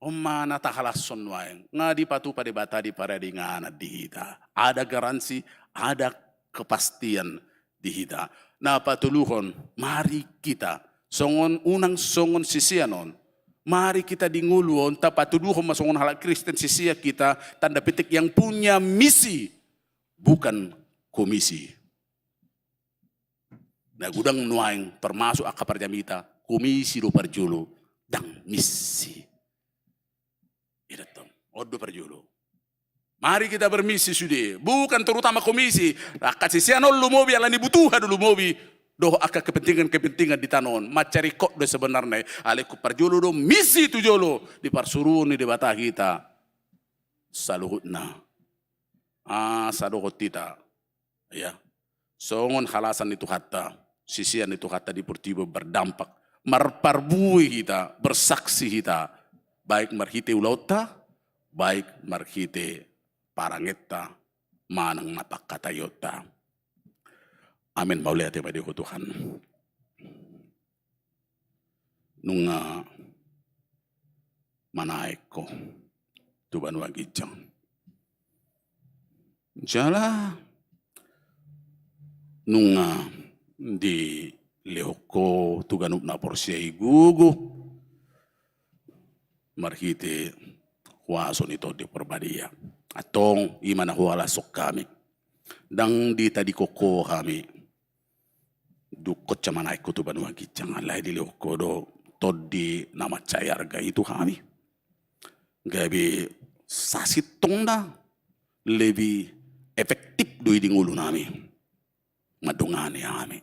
Oma natahalason waeng. Nga di patu pa di bata di para di nga di hita. Ada garansi, ada kepastian di hita. Na patuluhon, mari kita songon unang songon sisianon. Mari kita dinguluon tapatuduhon masongon halak Kristen sisia kita tanda petik yang punya misi bukan komisi. Nah gudang nuaing termasuk akapar jamita komisi do parjolo dang misi. Ida tong odo parjolo. Mari kita bermisi sudah, bukan terutama komisi. Kasih sianon lumobi alani butuha dulu mobi. Doh aka kepentingan di tanon. Macari kok do sebenarnya. Aleku parjolo do misi tu jolo. Di parsuruh ni di batah kita. Saluhutna. Saluhut kita. Ya. Songon halasan itu kata. Sisian itu kata di Portibo berdampak. Marparbui kita. Bersaksi kita. Baik marhite ulauta. Baik marhite parangeta. Manang napakatayota. Amin mauli ati pada Tuhan. Nung manaik ko tuban wagijang. Jala nung di lehoko tuganup na porsiya igugo marhite huaso nito di perbadia. Atong imana huala sok kami. Dang di tadi koko kami. Dukot sama naik kutuban wagi jangan lagi di loko do todi nama cayarga itu kami. Gabi sasitong da lebih efektif do di ngulu nami. Madungani kami.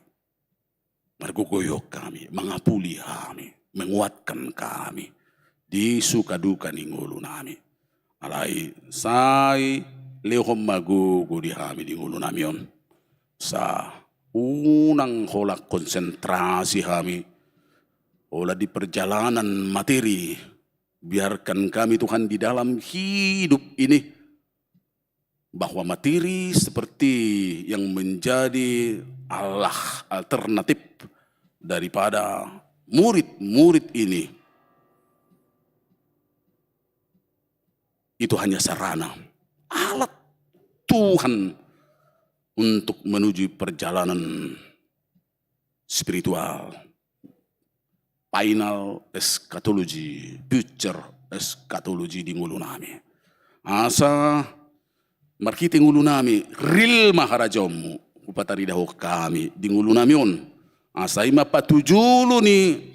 Margugoyok kami, mengapuli kami, menguatkan kami. Di suka duka ni ngulu nami. Alai sai lehom magugo di kami di ngulu nami yon. Sa unang holak konsentrasi kami. Olah di perjalanan materi. Biarkan kami Tuhan di dalam hidup ini. Bahwa materi seperti yang menjadi Allah alternatif daripada murid-murid ini. Itu hanya sarana. Alat Tuhan untuk menuju perjalanan spiritual. Final eschatology, future eschatology di ngulu nami. Asa markiti ngulu nami, real maharajamu, upatari daho kami di ngulu nami on. Asa ima patujulu ni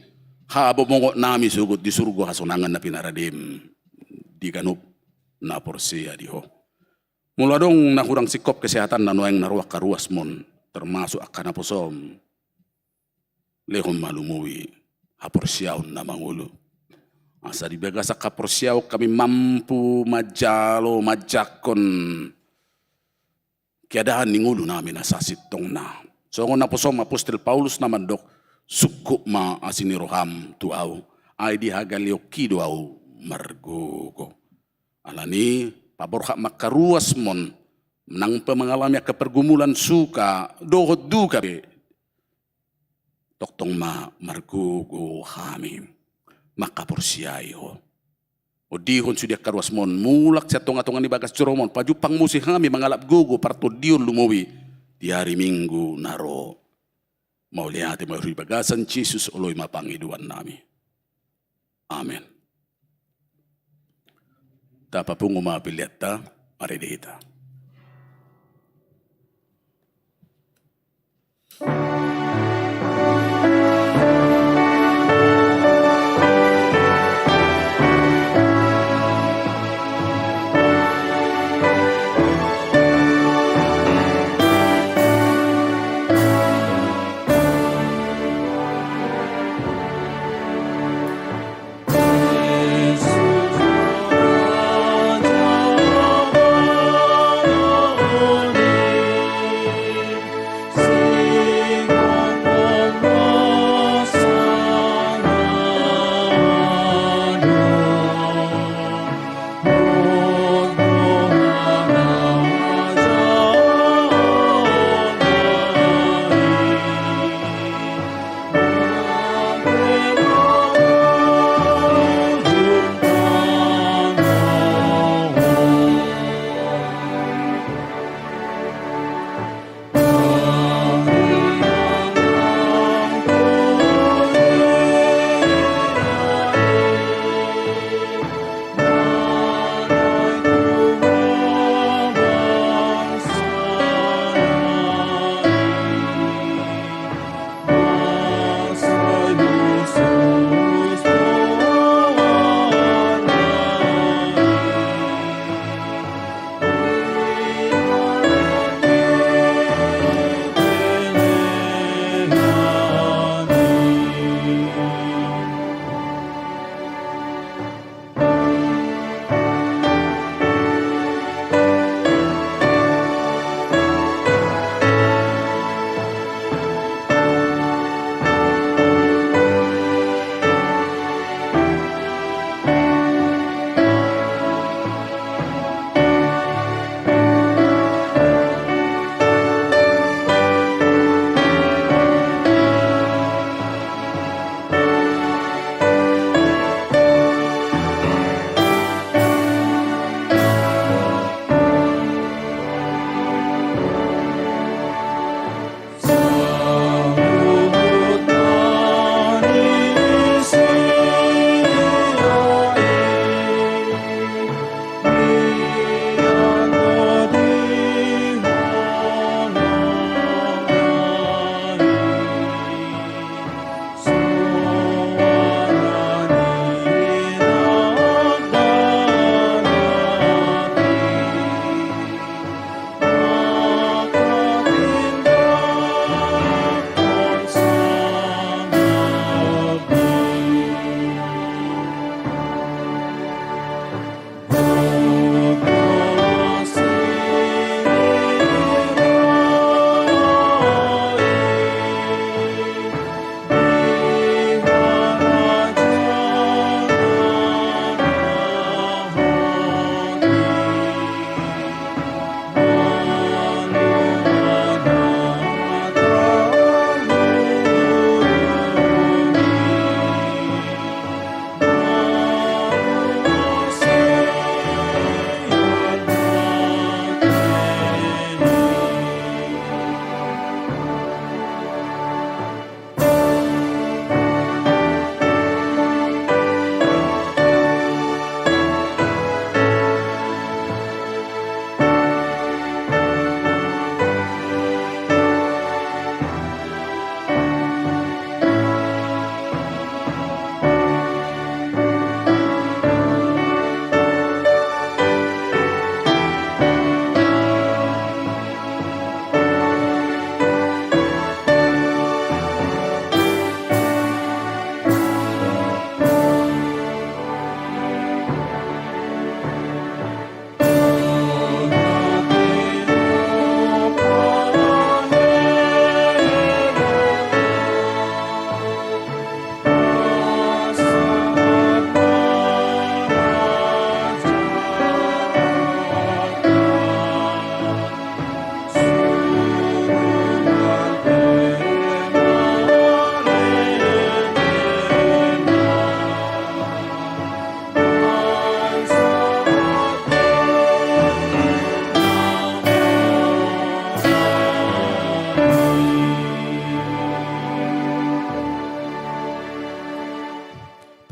Habo mongot nami sugut di surga hasonangan na pinaradim di ganup na porsia di ho. Mula dong nakurang sikop kesehatan na noeng naruak karuas mon termasuk akan aposom lehon malumuwi haporsiaon na mangulo. Asa di bagasa kaporsiaw kami mampu majalo majakon kiadahan ningulo namin asasitong na. So kung naposom Apostol Paulus naman dok suku ma asiniroham tuaw ay di hagalyo kidoaw margogo. Alani paborha makaruas mon nang pemangalami kepergumulan suka dohot duka be toktong ma margogo kami makaporsiay ho. O dihon sudia karuas mon mulak sa tonga-tonga ni bagas curomon pajupang musi kami mangalap gogo parto dion lumawi di hari Minggu naro mau lihat mau bagasan Jesus oloy mapangiduan nami. Amen. Tapa pong umapiliat ta, maridita. Sing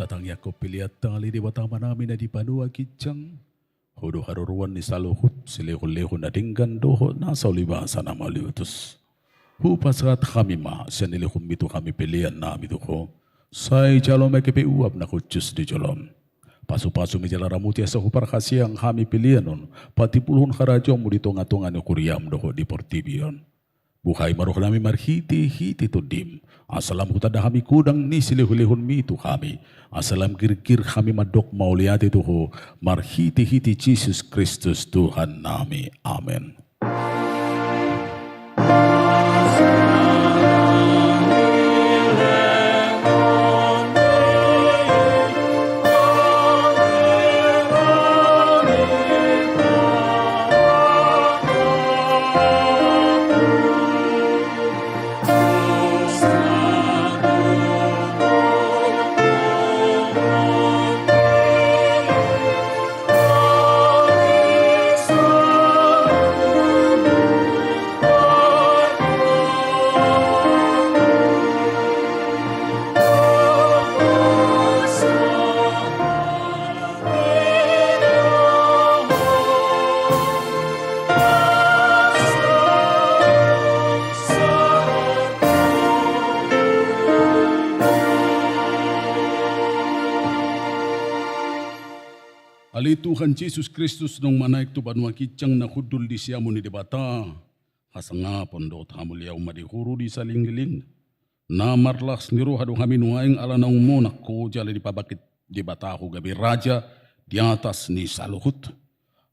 Tatang Yakob pilihat tali di batama namin na di panua kijang. Hudo haruruan ni saluhut silehon-lehon na dinggan doho nasa ulibasa na maliutos. Hupasrat kami ma siya nilihum ito kami pilihan namin doho. Say jalom ay kipiuap na kutsus di jalom. Pasu-pasu mi jalaramuti sa hupar kasiyang kami pilihan nun. Pati puluhon karadyo mo dito nga tunga ni Kuriam doho di Portibion. Buhay maruh nami marhiti-hiti to dim. Asalam hutada kami kudang ni silihulihon mi itu kami. Asalam gir-gir kami madok mauliati tuho. Marhiti-hiti Jesus Kristus Tuhan nami. Amen. Ali Tuhan Yesus Kristus nung manaik tu banua kicang na kudul di siamu ni debata. Hasanga pondot hamuliaw madihuru di salinggiling. Namarlas niru hadu kami nuaing ala na umunak ko jala di pabakit di batahu gabi raja di atas ni saluhut.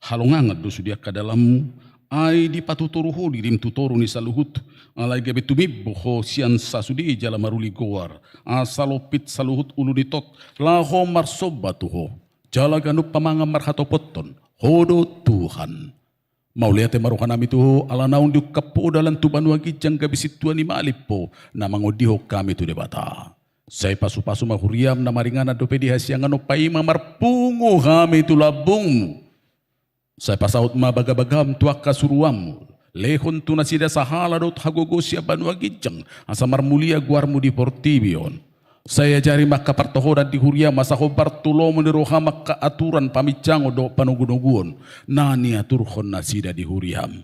Halongangat dosu dia ke dalam ay di patuturuhu di rim tutoru ni saluhut. Alay gabi tumib ho sian sasudi jala maruli goar. Asalopit saluhut ulu ditot laho marsobatuho. Jala ganup pamanga marhatopoton, hodo Tuhan. Mau lihat marukan kami tu ala naung di kapo dalam tu banua kijang gabisit tuan ni malipo na mangodiho kami tu debata. Saya pasu-pasu mahuriam na maringana dope di hasiangan no paima marpungu kami tu labung. Saya pasaut mabagabagam tuak kasuruam. Lehon tu nasida sahala dot hagogo sia banua kijang asa marmulia guarmu di Portibion. Saya jari maka partohodan di huria masa hobar tulo meniroha maka aturan pamicango do panugunuguon. Nani aturhon nasida di huriam.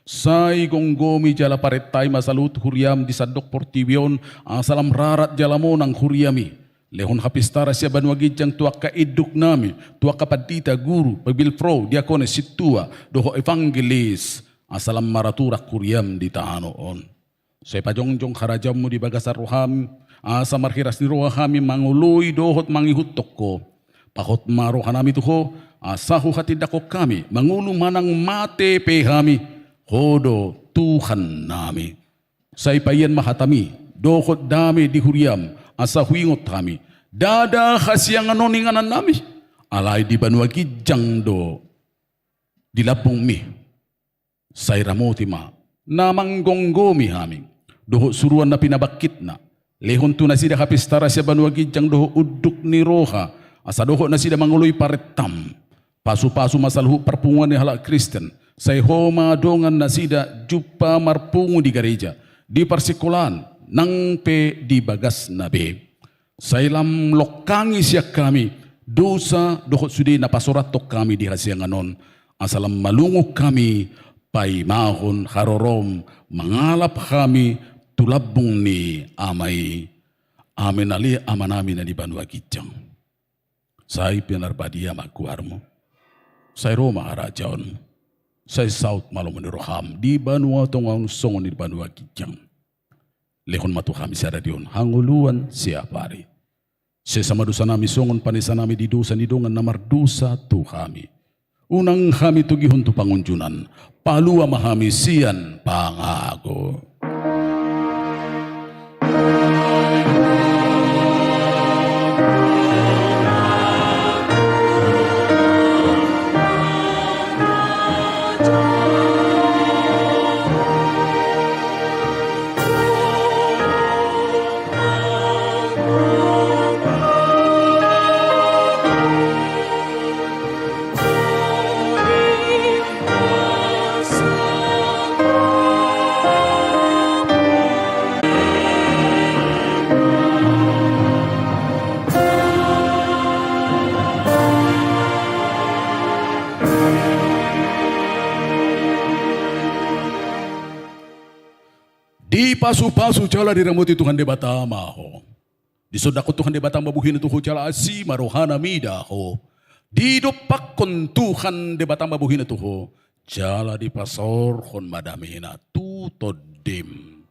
Sai gonggomi jala paretai masalut huriam di sadok Portibion. Asalam rarat jalamo nang huriami. Lehon hapistara siya banua gijang tuak ka iduk nami. Tuak ka padita guru, pabilpro, diakone situa, doho evangelis. Asalam maraturak huriam di taanoon. Saya pajongjong harajamu di bagasar roham. Asa marhiras ni roha kami mangului dohot mangihutok ko. Pakot maroha nami tuho. Asa huhati dako kami. Mangulu manang mate pe kami. Hodo Tuhan nami. Say payan mahatami. Dohot dami di huriam. Asa huingot kami. Dada khasiang anoninganan nami. Alay di banua kijang do. Di labong mi. Say ramoti ma. Namanggonggomi kami. Dohot suruan na pinabakit na. Lehon tu nasida kapistara siya banua gijang doho uduk ni roha. Asa doho nasida manguloy paretam. Pasu-pasu masalhu perpunguan ni halak Kristen. Say homa dongan nasida jupa marpungu di gereja. Di persikulan nang pe di bagas nabe. Say lam lokangi siya kami. Dosa doho sudi napasoratok kami di hasianganon. Asalam malungok kami. Paimahon harorom. Mangalap kami. Tulabung ni amai amin ali amanami na di banua kijang. Say pinarbadia magkuarmo. Say Roma arajaon. Say South malomoniroham di banua tongong songon di banua kijang. Lehon matuhami siya dion hanguluan siya pari. Siya sama dosa nami songon panisa nami di dosa ni dongan na mardusa tu kami. Unang kami tugihon tu pangunjunan. Palua mahami siyan pangago. pasu-pasu jala diramuti Tuhan de batama ho. Di sodako Tuhan de batama buhin itu ho jala asi marohana mida ho. Di dopakon Tuhan de batama buhin itu ho. Jala di pasor kon madamina tutodim.